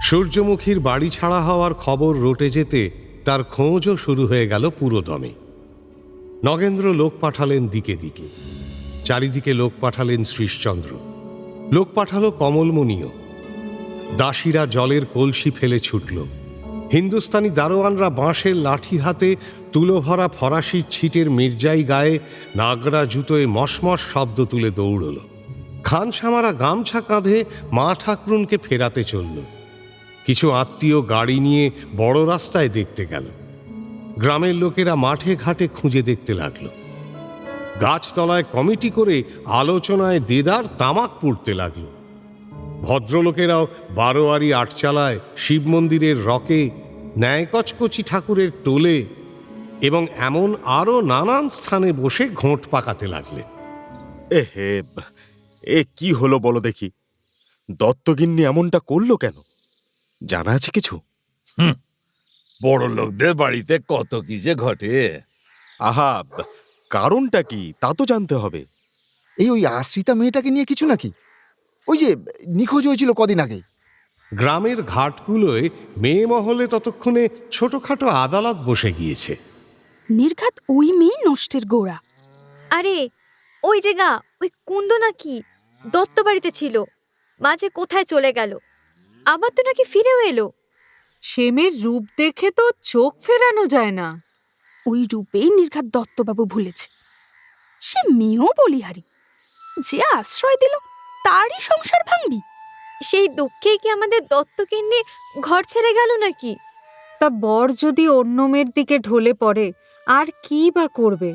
সূর্যমুখীর বাড়ি ছাড়া হওয়ার খবর রটে যেতে তার খোঁজও শুরু হয়ে গেল পুরোদমে। নগেন্দ্র লোক পাঠালেন দিকে দিকে। চারিদিকে লোক পাঠালেন শ্রীশচন্দ্র, লোক পাঠালো কমলমণিও। দাসীরা জলের কলসি ফেলে ছুটল। হিন্দুস্তানি দারোয়ানরা বাঁশের লাঠি হাতে তুলো ভরা ফরাসি ছিটের মির্জাই গায়ে নাগরা জুতোয় মশমশ শব্দ তুলে দৌড়ল। খানসামারা গামছা কাঁধে মা ঠাকরুনকে ফেরাতে চলল। কিছু আত্মীয় গাড়ি নিয়ে বড় রাস্তায় দেখতে গেল। গ্রামের লোকেরা মাঠে ঘাটে খুঁজে দেখতে লাগলো। গাছতলায় কমিটি করে আলোচনায় দেদার তামাক পুড়তে লাগলো। ভদ্রলোকেরাও বারোয়ারি আটচালায়, শিব মন্দিরের রকে, ন্যায়কচকচি ঠাকুরের টোলে এবং এমন আরও নানান স্থানে বসে ঘোঁট পাকাতে লাগলেন। এ কি হলো বলো দেখি? দত্তগিন্নি এমনটা করলো কেন? জানা আছে কিছু? বড় লোকদের বাড়িতে কত কি যে ঘটে। আহা, কারণটা কি তা তো জানতে হবে। ওই আশ্রিতা মেয়েটাকে নিয়ে কিছু নাকি? ওই যে নিখোঁজ হয়েছিল কদিন আগে। গ্রামের ঘাটগুলোয় মেয়ে মহলে ততক্ষণে ছোটখাটো আদালত বসে গিয়েছে। নির্ঘাত ওই মেয়ে নষ্টের গোড়া। আরে ওই যে গা, ওই কুন্দ নাকি দত্ত বাড়িতে ছিল, মাঝে কোথায় চলে গেল, আবার তো নাকি ফিরেও এলো। সে মেয়ের রূপ দেখে তো চোখ ফেরানো যায় না। ওই রূপেই নির্ঘাত দত্তবাবু ভুলেছে। সে মেয়েও বলিহারি, যে আশ্রয় দিল তারই সংসার ভাঙবি। সেই দুঃখে কি আমাদের দত্তকিন্নি ঘর ছেড়ে গেল নাকি? তা বর যদি অন্য মেয়ের দিকে ঢলে পড়ে আর কি বা করবে?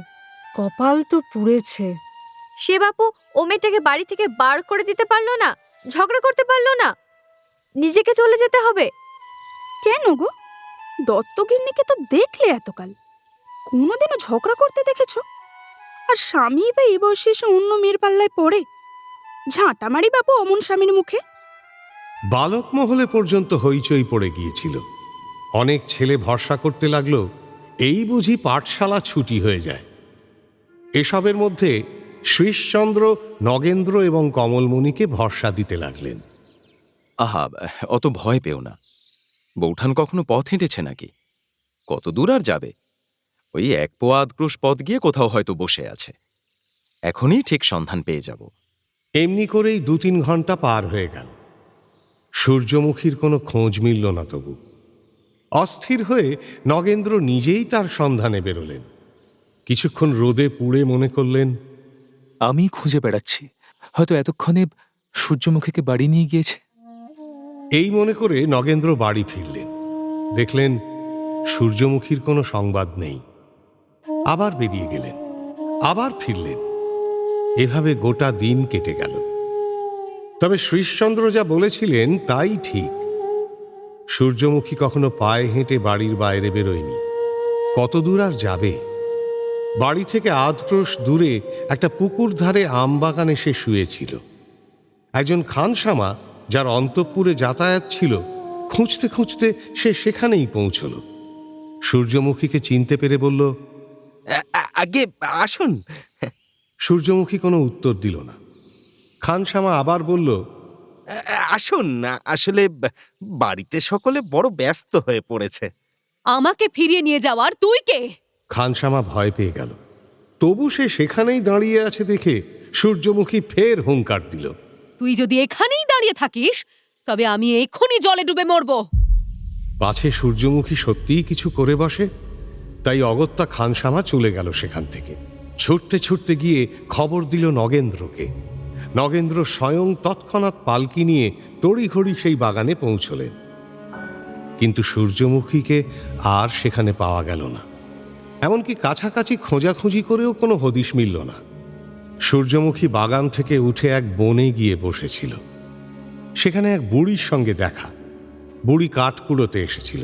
কপাল তো পুড়েছে। সে বাপু ও মেয়েটাকে বাড়ি থেকে বার করে দিতে পারলো না, ঝগড়া করতে পারলো না। নিজেকে চলে যেতে হবে। কেন গো? দত্তগিন্নিকে তো দেখলে এতকাল, কোনোদিনও ঝগড়া করতে দেখেছ? আর স্বামী বা এ বয়সে এসে অন্য মেয়ের পাল্লায় পড়ে? ঝাঁটা মারি বাবু অমন স্বামীর মুখে। বালক মহলে পর্যন্ত হইচই পড়ে গিয়েছিল। অনেক ছেলে ভরসা করতে লাগলো এই বুঝি পাঠশালা ছুটি হয়ে যায়। এসবের মধ্যে শ্রীশচন্দ্র নগেন্দ্র এবং কমলমণিকে ভরসা দিতে লাগলেন। আহা, অত ভয় পেও না। বৌঠান কখনো পথ হেঁটেছে নাকি? কত দূর আর যাবে? ওই 1 পোয়া 8 ক্রোশ পথ গিয়ে কোথাও হয়তো বসে আছে। এখনই ঠিক সন্ধান পেয়ে যাব। এমনি করেই 2-3 ঘন্টা পার হয়ে গেল। সূর্যমুখীর কোনো খোঁজ মিলল না তবু। অস্থির হয়ে নগেন্দ্র নিজেই তার সন্ধানে বেরোলেন। কিছুক্ষণ রোদে পুড়ে মনে করলেন, আমি খুঁজে বেড়াচ্ছি, হয়তো এতক্ষণে সূর্যমুখীকে বাড়ি নিয়ে গিয়েছে। এই মনে করে নগেন্দ্র বাড়ি ফিরলেন। দেখলেন সূর্যমুখীর কোনো সংবাদ নেই। আবার বেরিয়ে গেলেন, আবার ফিরলেন। এভাবে গোটা দিন কেটে গেল। তবে শ্রীশচন্দ্র যা বলেছিলেন তাই ঠিক। সূর্যমুখী কখনো পায়ে হেঁটে বাড়ির বাইরে বেরোয়নি। কত দূর আর যাবে? বাড়ি থেকে 8 ক্রোশ দূরে একটা পুকুর ধারে আম বাগানে সে শুয়েছিল। একজন খানসামা যার অন্তঃপুরে যাতায়াত ছিল, খুঁজতে খুঁজতে সে সেখানেই পৌঁছল। সূর্যমুখীকে চিনতে পেরে বলল, আগে আসুন। সূর্যমুখী কোনো উত্তর দিল না। খানসামা আবার বলল, আসুন, আসলে বাড়িতে সকলে বড় ব্যস্ত হয়ে পড়েছে। আমাকে ফিরিয়ে নিয়ে যাওয়ার তুই কে? খানসামা ভয় পেয়ে গেল। তবু সে সেখানেই দাঁড়িয়ে আছে দেখে সূর্যমুখী ফের হুঙ্কার দিল, তুই যদি এখানেই দাঁড়িয়ে থাকিস তবে আমি এক্ষুনি জলে ডুবে মরব। পাছে সূর্যমুখী সত্যিই কিছু করে বসে। তাই অগত্যা খানসামা চলে গেল সেখান থেকে। ছুটতে ছুটতে গিয়ে খবর দিল নগেন্দ্রকে। নগেন্দ্র স্বয়ং তৎক্ষণাৎ পালকি নিয়ে তড়িঘড়ি সেই বাগানে পৌঁছলেন। কিন্তু সূর্যমুখীকে আর সেখানে পাওয়া গেল না। এমনকি কাছাকাছি খোঁজাখুঁজি করেও কোনো হদিশ মিলল না। সূর্যমুখী বাগান থেকে উঠে এক বনে গিয়ে বসেছিল। সেখানে এক বুড়ির সঙ্গে দেখা। বুড়ি কাঠ কুড়োতে এসেছিল।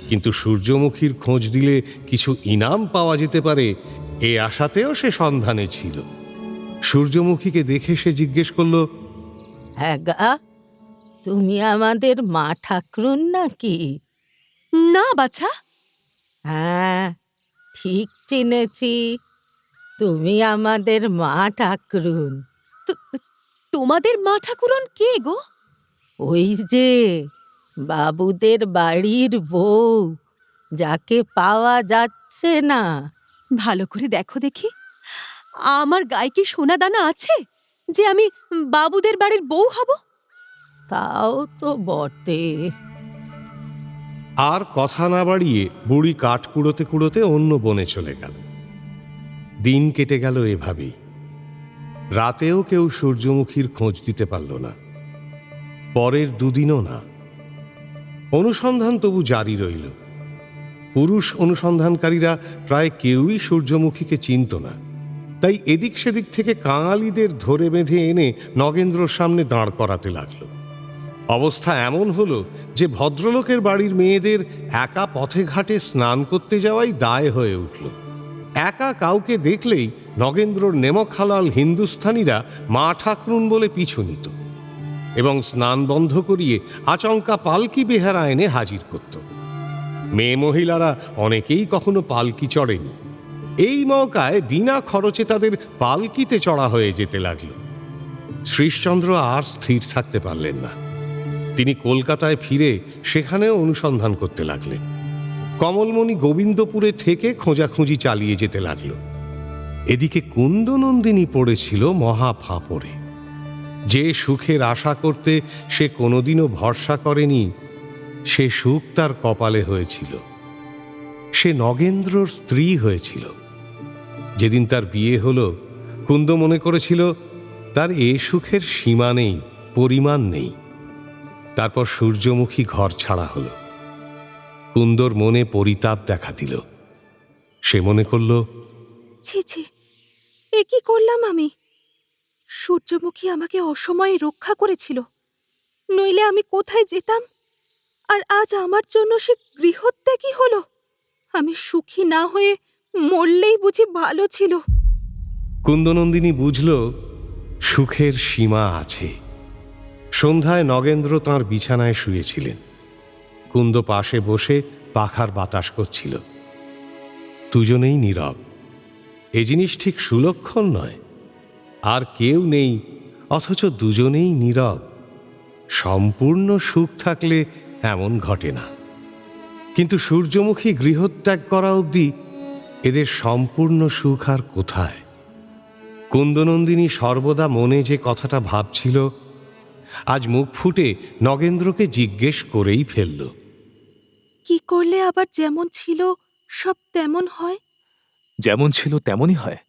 কিন্তু সূর্যমুখীর খোঁজ দিলে কিছু ইনাম পাওয়া যেতে পারে এ আশাতেও সে সন্ধানে ছিল। সূর্যমুখীকে দেখে সে জিজ্ঞেস করল, হ্যাঁ গা, তুমি আমাদের মা ঠাকরুন নাকি? না বাছা। হ্যাঁ, ঠিক চিনেছি, তুমি আমাদের মা ঠাকরুন। তোমাদের মা ঠাকুরন কে গো? ওই যে বাবুদের বাড়ির বউ, যাকে পাওয়া যাচ্ছে না। ভালো করে দেখো দেখি, আমার গায়ে কি সোনা দানা আছে যে আমি বাবুদের বাড়ির বউ হব? তাও তো বটে। আর কথা না বাড়িয়ে বুড়ি কাঠ কুড়োতে কুড়োতে অন্য বনে চলে গেল। দিন কেটে গেল এভাবেই। রাতেও কেউ সূর্যমুখীর খোঁজ দিতে পারল না। পরের 2 দিনও না। অনুসন্ধান তবু জারি রইল। পুরুষ অনুসন্ধানকারীরা প্রায় কেউই সূর্যমুখীকে চিনত না। তাই এদিক সেদিক থেকে কাঙালিদের ধরে বেঁধে এনে নগেন্দ্রর সামনে দাঁড় করাতে লাগলো। অবস্থা এমন হলো যে ভদ্রলোকের বাড়ির মেয়েদের একা পথে ঘাটে স্নান করতে যাওয়াই দায় হয়ে উঠল। একা কাউকে দেখলেই নগেন্দ্রর নেমখালাল হিন্দুস্থানিরা মা ঠাকরুন বলে পিছু নিত এবং স্নান বন্ধ করিয়ে আচমকা পালকি বেহারা এনে হাজির করত। মেয়ে মহিলারা অনেকেই কখনো পালকি চড়েনি। এই মৌকায় বিনা খরচে তাদের পালকিতে চড়া হয়ে যেতে লাগল। শ্রীশচন্দ্র আর স্থির থাকতে পারলেন না। তিনি কলকাতায় ফিরে সেখানেও অনুসন্ধান করতে লাগলেন। কমলমণি গোবিন্দপুরে থেকে খোঁজাখুঁজি চালিয়ে যেতে লাগল। এদিকে কুন্দনন্দিনী পড়েছিল মহা ফাঁপড়ে। যে সুখের আশা করতে সে কোনোদিনও ভরসা করেনি, সে সুখ তার কপালে হয়েছিল। সে নগেন্দ্রর স্ত্রী হয়েছিল। যেদিন তার বিয়ে হলো, কুন্দ মনে করেছিল তার এ সুখের সীমা নেই, পরিমাণ নেই। তারপর সূর্যমুখী ঘর ছাড়া হলো। কুন্দর মনে পরিতাপ দেখা দিল। সে মনে করল, ছি ছি, এ কি করলাম আমি? সূর্যমুখী আমাকে অসময়ে রক্ষা করেছিল, নইলে আমি কোথায় যেতাম? আর আজ আমার জন্য সে গৃহত্যাগী হলো। আমি সুখী না হয়ে মরলেই বুঝি ভালো ছিল। কুন্দনন্দিনী বুঝল সুখের সীমা আছে। সন্ধ্যায় নগেন্দ্র তাঁর বিছানায় শুয়েছিলেন। কুন্দ পাশে বসে পাখার বাতাস করছিল। দুজনেই নীরব। এ জিনিস ঠিক সুলক্ষণ নয়। আর কেউ নেই, অথচ দুজনেই নীরব। সম্পূর্ণ সুখ থাকলে এমন ঘটে না। কিন্তু সূর্যমুখী গৃহত্যাগ করা অবধি এদের সম্পূর্ণ সুখ আর কোথায়? কুন্দনন্দিনী সর্বদা মনে যে কথাটা ভাবছিল, আজ মুখ ফুটে নগেন্দ্রকে জিজ্ঞেস করেই ফেলল। কি করলে আবার যেমন ছিল সব তেমন হয়? যেমন ছিল তেমনই হয়।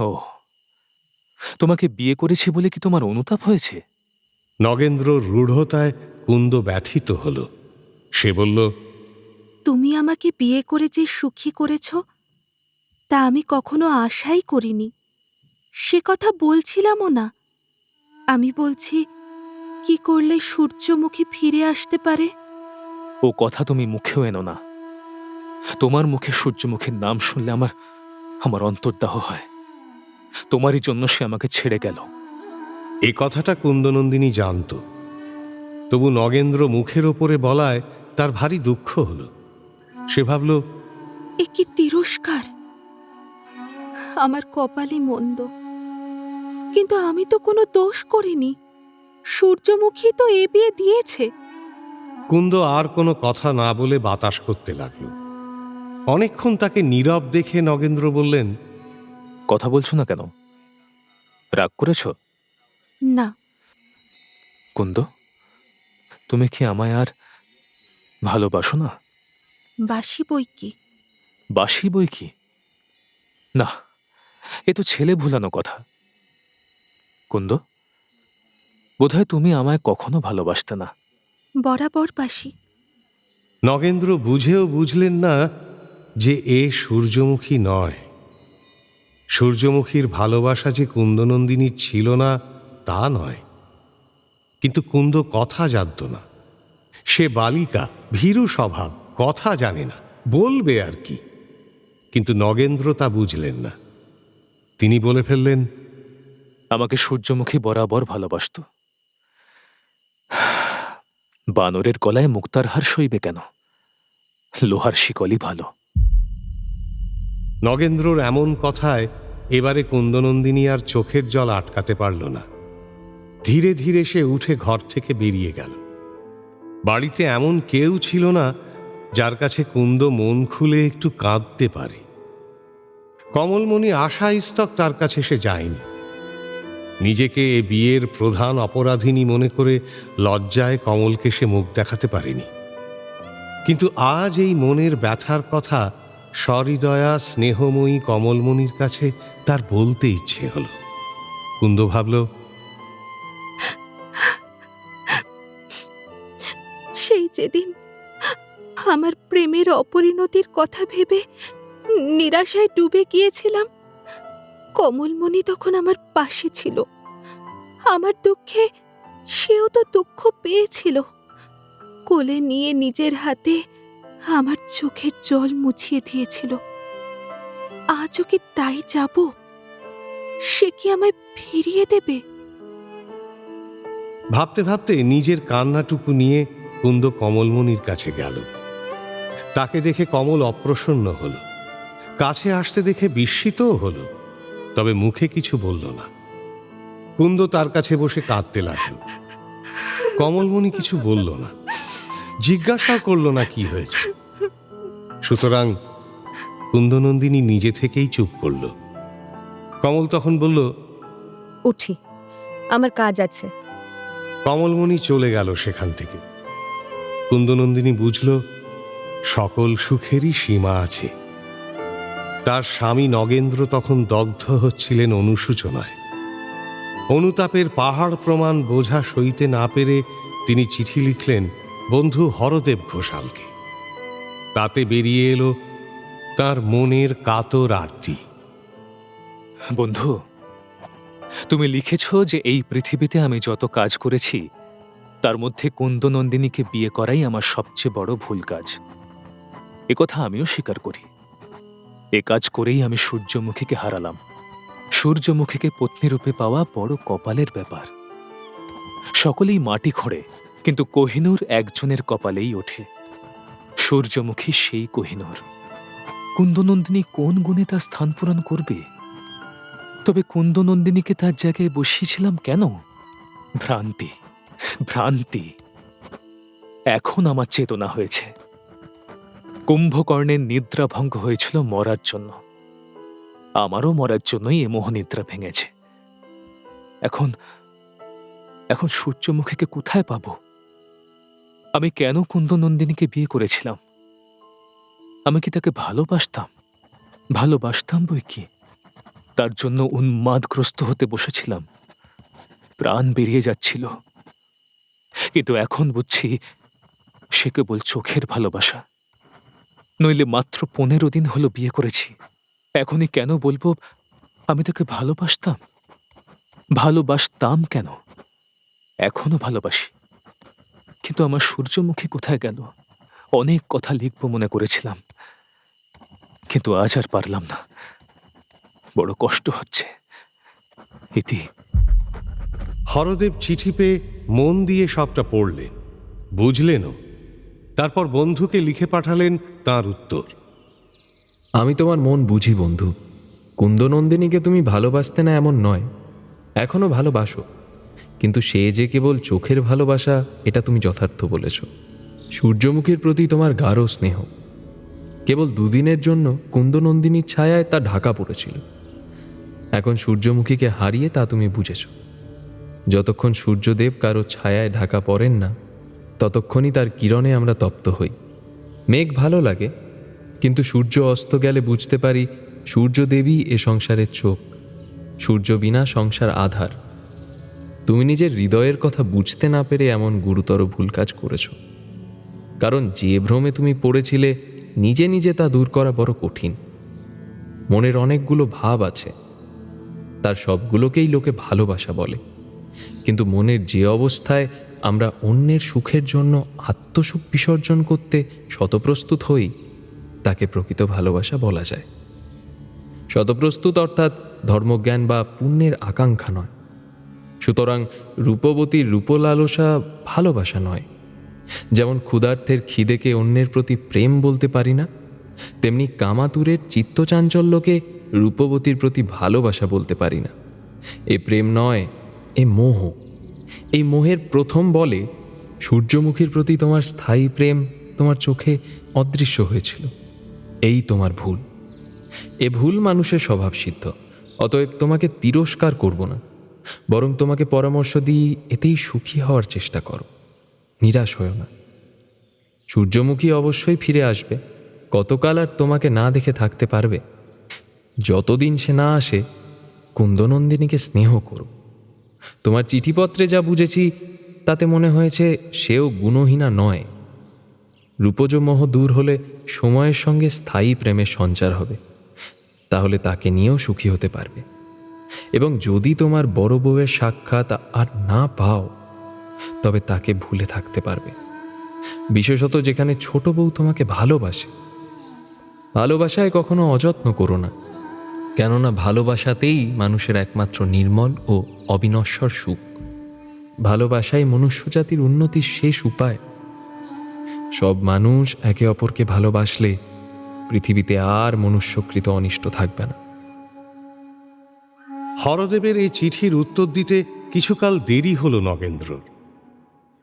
ও, তোমাকে বিয়ে করেছি বলে কি তোমার অনুতাপ হয়েছে? নগেন্দ্র রূঢ়তায় কুন্দ ব্যথিত হল। সে বলল, তুমি আমাকে বিয়ে করে যে সুখী করেছ তা আমি কখনো আশাই করিনি। সে কথা বলছিলামও না। আমি বলছি, কি করলে সূর্যমুখী ফিরে আসতে পারে? ও কথা তুমি মুখেও এনো না। তোমার মুখে সূর্যমুখীর নাম শুনলে আমার অন্তর্দাহ হয়। তোমারই জন্য সে আমাকে ছেড়ে গেল। এ কথাটা কুন্দনন্দিনী জানত। তবু নগেন্দ্র মুখের ওপরে বলায় তার ভারী দুঃখ হল। সে ভাবল, এ কি তিরস্কার! আমার কপালই মন্দ। কিন্তু আমি তো কোনো দোষ করিনি। সূর্যমুখী তো এ বিয়ে দিয়েছে। কুন্দ আর কোনো কথা না বলে বাতাস করতে লাগল। অনেকক্ষণ তাকে নীরব দেখে নগেন্দ্র বললেন, কথা বলছো না কেন? রাগ করেছ? না। কুন্দ, তুমি কি আমায় আর ভালোবাসো না? বাসি বই কি? বাসি বই কি? না, এ তো ছেলে ভুলানো কথা। কুন্দ, বোধহয় তুমি আমায় কখনো ভালোবাসতে না। বরাবর বাসি। নগেন্দ্র বুঝেও বুঝলেন না যে এ সূর্যমুখী নয়। সূর্যমুখীর ভালোবাসা যে কুন্দনন্দিনীর ছিল না তা নয়। কিন্তু কুন্দ কথা জানত না। সে বালিকা, ভীরু স্বভাব, কথা জানে না, বলবে আর কি। কিন্তু নগেন্দ্র তা বুঝলেন না। তিনি বলে ফেললেন, আমাকে সূর্যমুখী বরাবর ভালোবাসত। বানরের গলায় মুক্তার হার সইবে কেন? লোহার শিকলই ভালো। নগেন্দ্রর এমন কথায় এবারে কুন্দনন্দিনী আর চোখের জল আটকাতে পারল না। ধীরে ধীরে সে উঠে ঘর থেকে বেরিয়ে গেল। বাড়িতে এমন কেউ ছিল না যার কাছে কুন্দ মন খুলে একটু কাঁদতে পারে। কমলমণি আশাইস্তক তার কাছে সে যায়নি। নিজেকে এ বিয়ের প্রধান অপরাধিনী মনে করে লজ্জায় কমলকে সে মুখ দেখাতে পারেনি। কিন্তু আজ এই মনের ব্যথার কথা সহৃদয়া স্নেহময়ী কমলমণির কাছে তার বলতে ইচ্ছে হল। কুন্দ ভাবল, সেই যেদিন আমার প্রেমের অপরিণতির কথা ভেবে নিরাশায় ডুবে গিয়েছিলাম, কমলমণি তখন আমার পাশে ছিল। আমার দুঃখে সেও তো দুঃখ পেয়েছিল। কোলে নিয়ে নিজের হাতে আমার চোখের জল মুছিয়ে দিয়েছিল। আজও কি তাই যাব? সে কি আমায় ফিরিয়ে দেবে? ভাবতে ভাবতে নিজের কান্নাটুকু নিয়ে কুন্দ কমলমণির কাছে গেল। তাকে দেখে কমল অপ্রসন্ন হল। কাছে আসতে দেখে বিস্মিতও হল, তবে মুখে কিছু বলল না। কুন্দ তার কাছে বসে কাঁদতে লাগল। কমলমণি কিছু বলল না, জিজ্ঞাসা করল না কি হয়েছে। সুতরাং কুন্দনন্দিনী নিজে থেকেই চুপ করল। কমল তখন বলল, উঠি, আমার কাজ আছে। কমলমণি চলে গেল সেখান থেকে। কুন্দনন্দিনী বুঝল সকল সুখেরই সীমা আছে। তার স্বামী নগেন্দ্র তখন দগ্ধ হচ্ছিলেন অনুশোচনায়। অনুতাপের পাহাড় প্রমাণ বোঝা সইতে না পেরে তিনি চিঠি লিখলেন বন্ধু হরদেব ঘোষালকে। তাতে বেরিয়ে এলো তার মনের কাতর আরতি। বন্ধু, তুমি লিখেছ যে এই পৃথিবীতে আমি যত কাজ করেছি তার মধ্যে কুন্দনন্দিনীকে বিয়ে করাই আমার সবচেয়ে বড় ভুল কাজ। একথা আমিও স্বীকার করি। এ কাজ করেই আমি সূর্যমুখীকে হারালাম। সূর্যমুখীকে পত্নীরূপে পাওয়া বড় কপালের ব্যাপার। সকলেই মাটি খোঁড়ে, কিন্তু কোহিনূর একজনের কপালেই ওঠে। সূর্যমুখী সেই কোহিনূর। কুন্দনন্দিনী কোন গুণে তার স্থান পূরণ করবে? তবে কুন্দনন্দিনীকে তার জায়গায় বসিয়েছিলাম কেন? ভ্রান্তি, ভ্রান্তি। এখন আমার চেতনা হয়েছে। কুম্ভকর্ণের নিদ্রা ভঙ্গ হয়েছিল মরার জন্য। আমারও মরার জন্যই এ মোহনিদ্রা ভেঙেছে। এখন এখন সূর্যমুখীকে কোথায় পাব? আমি কেন কুন্দনন্দিনীকে বিয়ে করেছিলাম? আমি কি তাকে ভালোবাসতাম? ভালোবাসতাম বই কি, তার জন্য উন্মাদগ্রস্ত হতে বসেছিলাম। প্রাণ বেরিয়ে যাচ্ছিল, কিন্তু এখন বুঝছি সে কেবল চোখের ভালোবাসা। নইলে মাত্র 15 দিন হলো বিয়ে করেছি। এখনই কেন বলবো আমি তাকে ভালোবাসতাম? ভালোবাসতাম কেন? এখনো ভালোবাসি। কিন্তু আমার সূর্যমুখী কোথায় গেল? অনেক কথা লিখবো মনে করেছিলাম, কিন্তু আজ আর পারলাম না। বড় কষ্ট হচ্ছে। ইতি। হরদেব চিঠি পেয়ে মন দিয়ে সবটা পড়লেন, বুঝলেনও। তারপর বন্ধুকে লিখে পাঠালেন তার উত্তর। আমি তোমার মন বুঝি বন্ধু। কুন্দনন্দিনীকে তুমি ভালোবাসতে না এমন নয়, এখনো ভালোবাসো, কিন্তু সে যে কেবল চোখের ভালোবাসা এটা তুমি যথার্থ বলেছ। সূর্যমুখীর প্রতি তোমার গাঢ় স্নেহ কেবল 2 দিনের জন্য কুন্দনন্দিনীর ছায়ায় তা ঢাকা পড়েছিল। এখন সূর্যমুখীকে হারিয়ে তা তুমি বুঝেছ। যতক্ষণ সূর্যদেব কারো ছায়ায় ঢাকা পড়েন না, ততক্ষণই তার কিরণে আমরা তপ্ত হই। মেঘ ভালো লাগে, কিন্তু সূর্য অস্ত গেলে বুঝতে পারি সূর্যদেবী এ সংসারের চোখ। সূর্য বিনা সংসার আধার। তুমি নিজের হৃদয়ের কথা বুঝতে না পেরে এমন গুরুতর ভুল কাজ করেছ। কারণ যে ভ্রমে তুমি পড়েছিলে নিজে নিজে তা দূর করা বড় কঠিন। মনের অনেকগুলো ভাব আছে, তার সবগুলোকেই লোকে ভালোবাসা বলে, কিন্তু মনের যে অবস্থায় আমরা অন্যের সুখের জন্য আত্মসুখ বিসর্জন করতে শতপ্রস্তুত হই, তাকে প্রকৃত ভালোবাসা বলা যায়। শতপ্রস্তুত অর্থাৎ ধর্মজ্ঞান বা পুণ্যের আকাঙ্ক্ষা নয়। সুতরাং রূপবতীর রূপলালসা ভালোবাসা নয়। যেমন ক্ষুধার্থের খিদেকে অন্যের প্রতি প্রেম বলতে পারি না, তেমনি কামাতুরের চিত্তচাঞ্চল্যকে রূপবতীর প্রতি ভালোবাসা বলতে পারি না। এ প্রেম নয়, এ মোহ। এই মোহের প্রথম বলে সূর্যমুখীর প্রতি তোমার স্থায়ী প্রেম তোমার চোখে অদৃশ্য হয়েছিল। এই তোমার ভুল। এ ভুল মানুষের স্বভাবসিদ্ধ। অতএব তোমাকে তিরস্কার করব না, বরং তোমাকে পরামর্শ দিই এতেই সুখী হওয়ার চেষ্টা করো, নিরাশ হও না। সূর্যমুখী অবশ্যই ফিরে আসবে। কতকাল আর তোমাকে না দেখে থাকতে পারবে? যতদিন সে না আসে কুন্দনন্দিনীকে স্নেহ করো। তোমার চিঠিপত্রে যা বুঝেছি তাতে মনে হয়েছে সেও গুণহীনা নয়। রূপজ মোহ দূর হলে সময়ের সঙ্গে স্থায়ী প্রেমের সঞ্চার হবে, তাহলে তাকে নিয়েও সুখী হতে পারবে। এবং যদি তোমার বড় বউয়ের সাক্ষাৎ আর না পাও, তবে তাকে ভুলে থাকতে পারবে। বিশেষত যেখানে ছোট বউ তোমাকে ভালোবাসে। ভালোবাসায় কখনো অযত্ন করো না, কেননা ভালোবাসাতেই মানুষের একমাত্র নির্মল ও অবিনশ্বর সুখ। ভালোবাসাই মনুষ্যজাতির উন্নতির শেষ উপায়। সব মানুষ একে অপরকে ভালোবাসলে পৃথিবীতে আর মনুষ্যকৃত অনিষ্ট থাকবে না। হরদেবের এই চিঠির উত্তর দিতে কিছুকাল দেরি হল নগেন্দ্রর।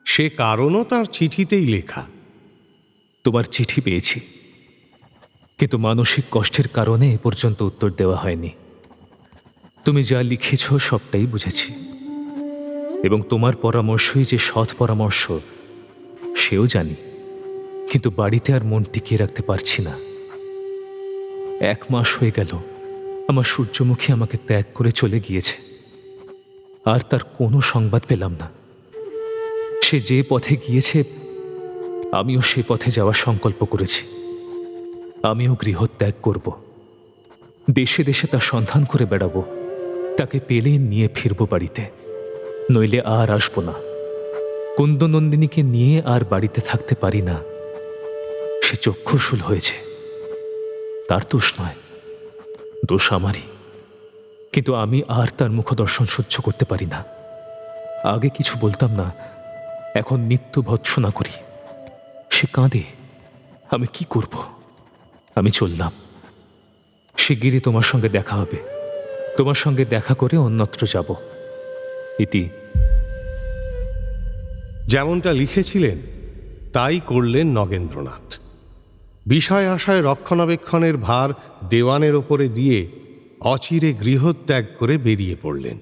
সে কারণও তার চিঠিতেই লেখা। তোমার চিঠি পেয়েছি, কিন্তু মানসিক কষ্টের কারণে এ পর্যন্ত উত্তর দেওয়া হয়নি। তুমি যা লিখেছ সবটাই বুঝেছি, এবং তোমার পরামর্শই যে সৎ পরামর্শ সেও জানি, কিন্তু বাড়িতে আর মন টিকিয়ে রাখতে পারছি না। 1 মাস হয়ে গেল আমার সূর্যমুখী আমাকে ত্যাগ করে চলে গিয়েছে, আর তার কোনো সংবাদ পেলাম না। সে যে পথে গিয়েছে আমিও সে পথে যাওয়ার সংকল্প করেছি। আমিও গৃহত্যাগ করব, দেশে দেশে তার সন্ধান করে বেড়াবো। তাকে পেলে নিয়ে ফিরব বাড়িতে, নইলে আর আসবো না। কুন্দনন্দিনীকে নিয়ে আর বাড়িতে থাকতে পারি না। সে চক্ষুশূল হয়েছে, তার দোষ নয়, দোষ আমারই। কিন্তু আমি আর তার মুখ দর্শন সহ্য করতে পারি না। আগে কিছু বলতাম না, এখন নিত্য ভৎসনা করি। সে কাঁদে, আমি কি করব? আমি চললাম। শিগগিরই তোমার সঙ্গে দেখা হবে, তোমার সঙ্গে দেখা করে অন্যত্র যাব। ইতি। যেমনটা লিখেছিলেন তাই করলেন নগেন্দ্রনাথ। বিষয় আশায় রক্ষণাবেক্ষণের ভার দেওয়ানের ওপরে দিয়ে অচিরে গৃহত্যাগ করে বেরিয়ে পড়লেন।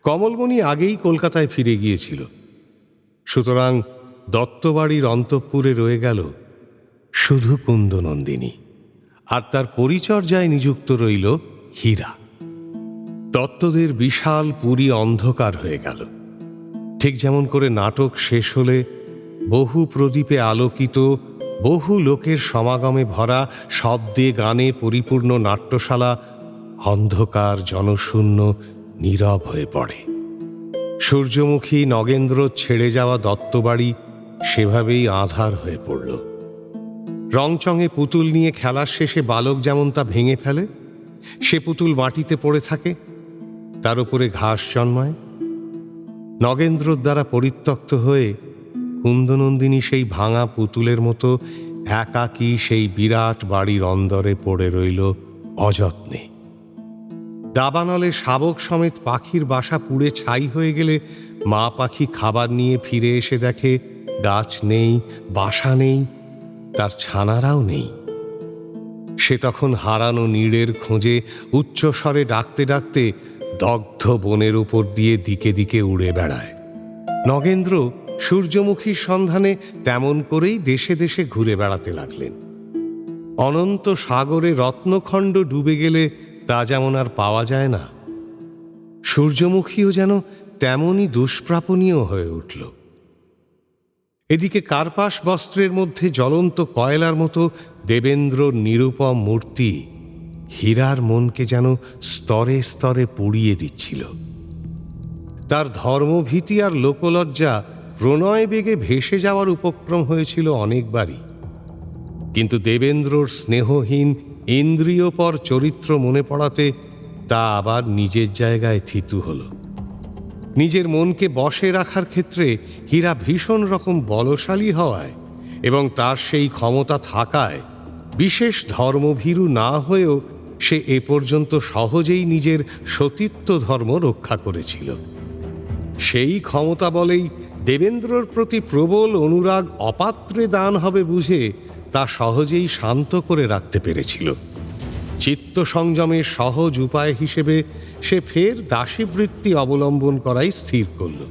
কমলমণি আগেই কলকাতায় ফিরে গিয়েছিল, সুতরাং দত্তবাড়ির অন্তঃপুরে রয়ে গেল শুধু কুন্দনন্দিনী, আর তার পরিচর্যায় নিযুক্ত রইল হীরা। দত্তদের বিশাল পুরী অন্ধকার হয়ে গেল। ঠিক যেমন করে নাটক শেষ হলে বহু প্রদীপে আলোকিত, বহু লোকের সমাগমে ভরা, শব্দে গানে পরিপূর্ণ নাট্যশালা অন্ধকার, জনশূন্য, নীরব হয়ে পড়ে। সূর্যমুখী নগেন্দ্র ছেড়ে যাওয়া দত্তবাড়ি সেভাবেই আঁধার হয়ে পড়ল। রংচঙে পুতুল নিয়ে খেলার শেষে বালক যেমন তা ভেঙে ফেলে, সে পুতুল মাটিতে পড়ে থাকে, তার উপরে ঘাস জন্মায়। নগেন্দ্রর দ্বারা পরিত্যক্ত হয়ে কুন্দনন্দিনী সেই ভাঙা পুতুলের মতো একাকী সেই বিরাট বাড়ির অন্দরে পড়ে রইল অযত্নে। দাবানলে শাবক সমেত পাখির বাসা পুড়ে ছাই হয়ে গেলে মা পাখি খাবার নিয়ে ফিরে এসে দেখে গাছ নেই, বাসা নেই, তার ছানারাও নেই। সে তখন হারানো নীড়ের খোঁজে উচ্চস্বরে ডাকতে ডাকতে দগ্ধ বনের উপর দিয়ে দিকে দিকে উড়ে বেড়ায়। নগেন্দ্র সূর্যমুখীর সন্ধানে তেমন করেই দেশে দেশে ঘুরে বেড়াতে লাগলেন। অনন্ত সাগরে রত্নখণ্ড ডুবে গেলে তা যেমন আর পাওয়া যায় না, সূর্যমুখীও যেন তেমনই দুষ্প্রাপনীয় হয়ে উঠল। এদিকে কার্পাস বস্ত্রের মধ্যে জ্বলন্ত কয়লার মতো দেবেন্দ্রর নিরুপম মূর্তি হীরার মনকে যেন স্তরে স্তরে পুড়িয়ে দিচ্ছিল। তার ধর্মভীতি আর লোকলজ্জা প্রণয় বেগে ভেসে যাওয়ার উপক্রম হয়েছিল অনেকবারই, কিন্তু দেবেন্দ্রর স্নেহহীন ইন্দ্রিয়পর চরিত্র মনে পড়াতে তা আবার নিজের জায়গায় থিতু হল। নিজের মনকে বশে রাখার ক্ষেত্রে হীরা ভীষণ রকম বলশালী হওয়ায় এবং তার সেই ক্ষমতা থাকায় বিশেষ ধর্মভীরু না হয়েও সে এ পর্যন্ত সহজেই নিজের সতীত্ব ধর্ম রক্ষা করেছিল। সেই ক্ষমতা বলেই দেবেন্দ্রর প্রতি প্রবল অনুরাগ অপাত্রে দান হবে বুঝে তা সহজেই শান্ত করে রাখতে পেরেছিল। চিত্ত সংযমের সহজ উপায় হিসেবে সে ফের দাসীবৃত্তি অবলম্বন করাই স্থির করল।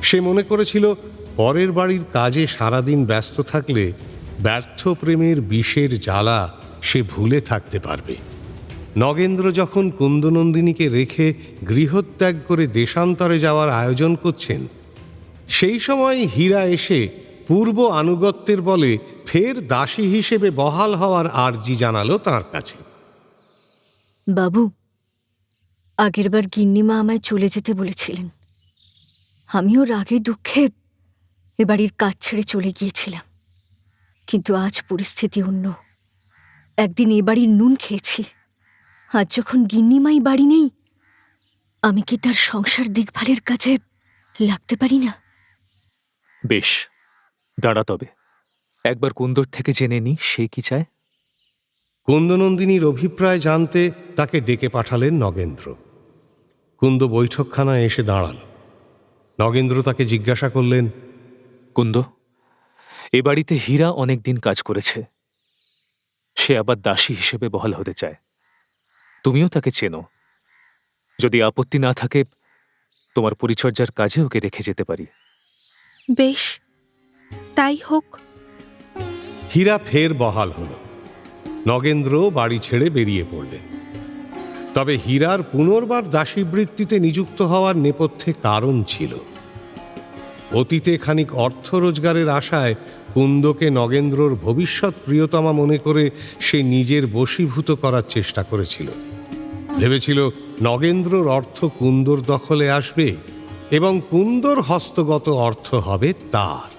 সে মনে করেছিল পরের বাড়ির কাজে সারাদিন ব্যস্ত থাকলে ব্যর্থ প্রেমের বিষের জ্বালা সে ভুলে থাকতে পারবে। নগেন্দ্র যখন কুন্দনন্দিনীকে রেখে গৃহত্যাগ করে দেশান্তরে যাওয়ার আয়োজন করছেন, সেই সময় হীরা এসে পূর্ব আনুগত্যের বলে ফের দাসী হিসেবে বহাল হওয়ার আর্জি জানালো তাঁর কাছে। বাবু, আগেরবার গিন্নিমা আমায় চলে যেতে বলেছিলেন। আমিও রাগে দুঃখে এ বাড়ির কাজ ছেড়ে চলে গিয়েছিলাম, কিন্তু আজ পরিস্থিতি অন্য। একদিন এ বাড়ির নুন খেয়েছি, আজ যখন গিন্নিমাই বাড়ি নেই, আমি কি তার সংসার দেখভালের কাজে লাগতে পারি না? বেশ, দাঁড়া তবে একবার কুন্দর থেকে জেনে নি সে কি চায়। কুন্দনন্দিনীর অভিপ্রায় জানতে তাকে ডেকে পাঠালেন নগেন্দ্র। কুন্দ বৈঠকখানায় এসে দাঁড়াল। নগেন্দ্র তাকে জিজ্ঞাসা করলেন, কুন্দ, এ বাড়িতে হীরা অনেকদিন কাজ করেছে, সে আবার দাসী হিসেবে বহাল হতে চায়। তুমিও তাকে চেনো, যদি আপত্তি না থাকে তোমার পরিচর্যার কাজে ওকে রেখে যেতে পারি। বেশ, তাই হোক। হীরা ফের বহাল হল। নগেন্দ্র বাড়ি ছেড়ে বেরিয়ে পড়লেন। তবে হীরার পুনর্বার দাসীবৃত্তিতে নিযুক্ত হওয়ার নেপথ্যে কারণ ছিল। অতীতে খানিক অর্থ রোজগারের আশায় কুন্দকে নগেন্দ্রর ভবিষ্যৎ প্রিয়তমা মনে করে সে নিজের বশীভূত করার চেষ্টা করেছিল। ভেবেছিল নগেন্দ্রর অর্থ কুন্দর দখলে আসবে এবং কুন্দর হস্তগত অর্থ হবে তার।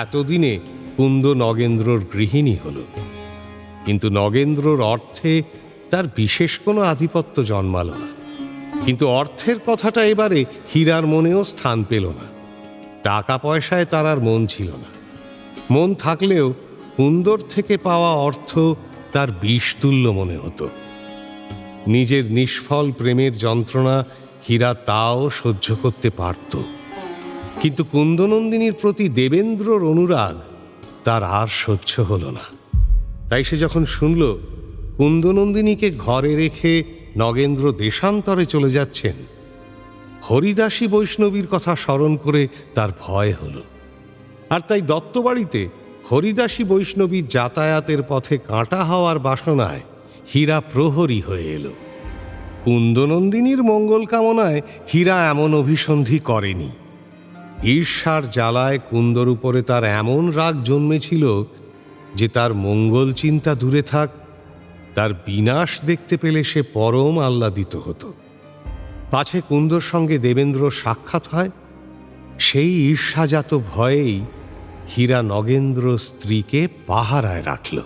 এতদিনে কুন্দ নগেন্দ্রর গৃহিণী হল, কিন্তু নগেন্দ্রর অর্থে তার বিশেষ কোনো আধিপত্য জন্মালো না। কিন্তু অর্থের কথাটা এবারে হীরার মনেও স্থান পেল না। টাকা পয়সায় তার আর মন ছিল না। মন থাকলেও কুন্দর থেকে পাওয়া অর্থ তার বিষতুল্য মনে হতো। নিজের নিষ্ফল প্রেমের যন্ত্রণা হীরা তাও সহ্য করতে পারত, কিন্তু কুন্দনন্দিনীর প্রতি দেবেন্দ্রর অনুরাগ তার আর সহ্য হল না। তাই সে যখন শুনল কুন্দনন্দিনীকে ঘরে রেখে নগেন্দ্র দেশান্তরে চলে যাচ্ছেন, হরিদাসী বৈষ্ণবীর কথা স্মরণ করে তার ভয় হল। আর তাই দত্তবাড়িতে হরিদাসী বৈষ্ণবীর যাতায়াতের পথে কাঁটা হওয়ার বাসনায় হীরা প্রহরী হয়ে এলো। কুন্দনন্দিনীর মঙ্গল কামনায় হীরা এমন অভিসন্ধি করেনি। ঈর্ষার জ্বালায় কুন্দর উপরে তার এমন রাগ জন্মেছিল যে তার মঙ্গল চিন্তা দূরে থাক, তার বিনাশ দেখতে পেলে সে পরম আহ্লাদিত হতো। পাছে কুন্দর সঙ্গে দেবেন্দ্র সাক্ষাৎ হয়, সেই ঈর্ষাজাত ভয়েই হীরা নগেন্দ্র স্ত্রীকে পাহারায় রাখল।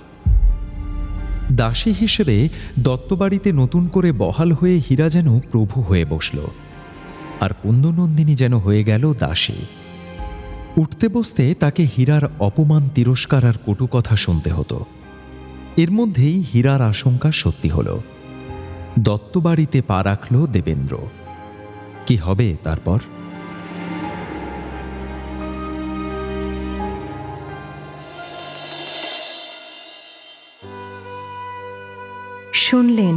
দাসী হিসেবে দত্তবাড়িতে নতুন করে বহাল হয়ে হীরা যেন প্রভু হয়ে বসল, আর কুন্দনন্দিনী যেন হয়ে গেল দাসী। উঠতে বসতে তাকে হীরার অপমান, তিরস্কার আর কটু কথা শুনতে হতো। এর মধ্যেই হীরার আশঙ্কা সত্যি হল। দত্তবাড়িতে পা রাখল দেবেন্দ্র। কি হবে তারপর? শুনলেন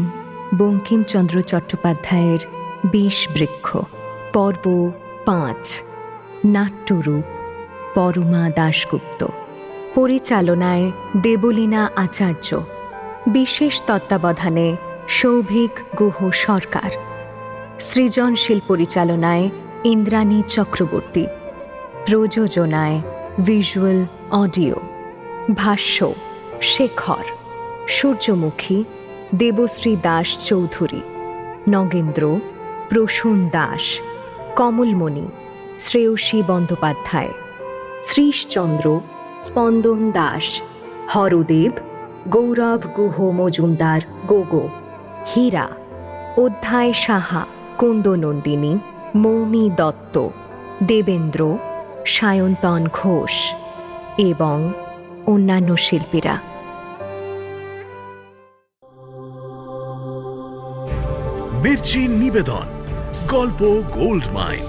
বঙ্কিমচন্দ্র চট্টোপাধ্যায়ের বিষবৃক্ষ, পর্ব ৫, নাট্যরূপ পরমা দাশগুপ্ত, পরিচালনায় দেবলীনা আচার্য, বিশেষ তত্ত্বাবধানে সৌভিক গুহ সরকার, সৃজনশীল পরিচালনায় ইন্দ্রাণী চক্রবর্তী, প্রযোজনায় ভিজুয়াল অডিও, ভাষ্য শেখর, সূর্যমুখী দেবশ্রী দাস চৌধুরী, নগেন্দ্র প্রসূন দাস, কমলমণি শ্রেয়সী বন্দ্যোপাধ্যায়, শ্রীশচন্দ্র স্পন্দন দাস, হরদেব গৌরব গুহ মজুমদার গোগো, হীরা অধ্যায় সাহা, কুন্দনন্দিনী মৌমি দত্ত, দেবেন্দ্র সায়ন্তন ঘোষ এবং অন্যান্য শিল্পীরা। মির্চি নিবেদন, গল্প গোল্ড মাইন।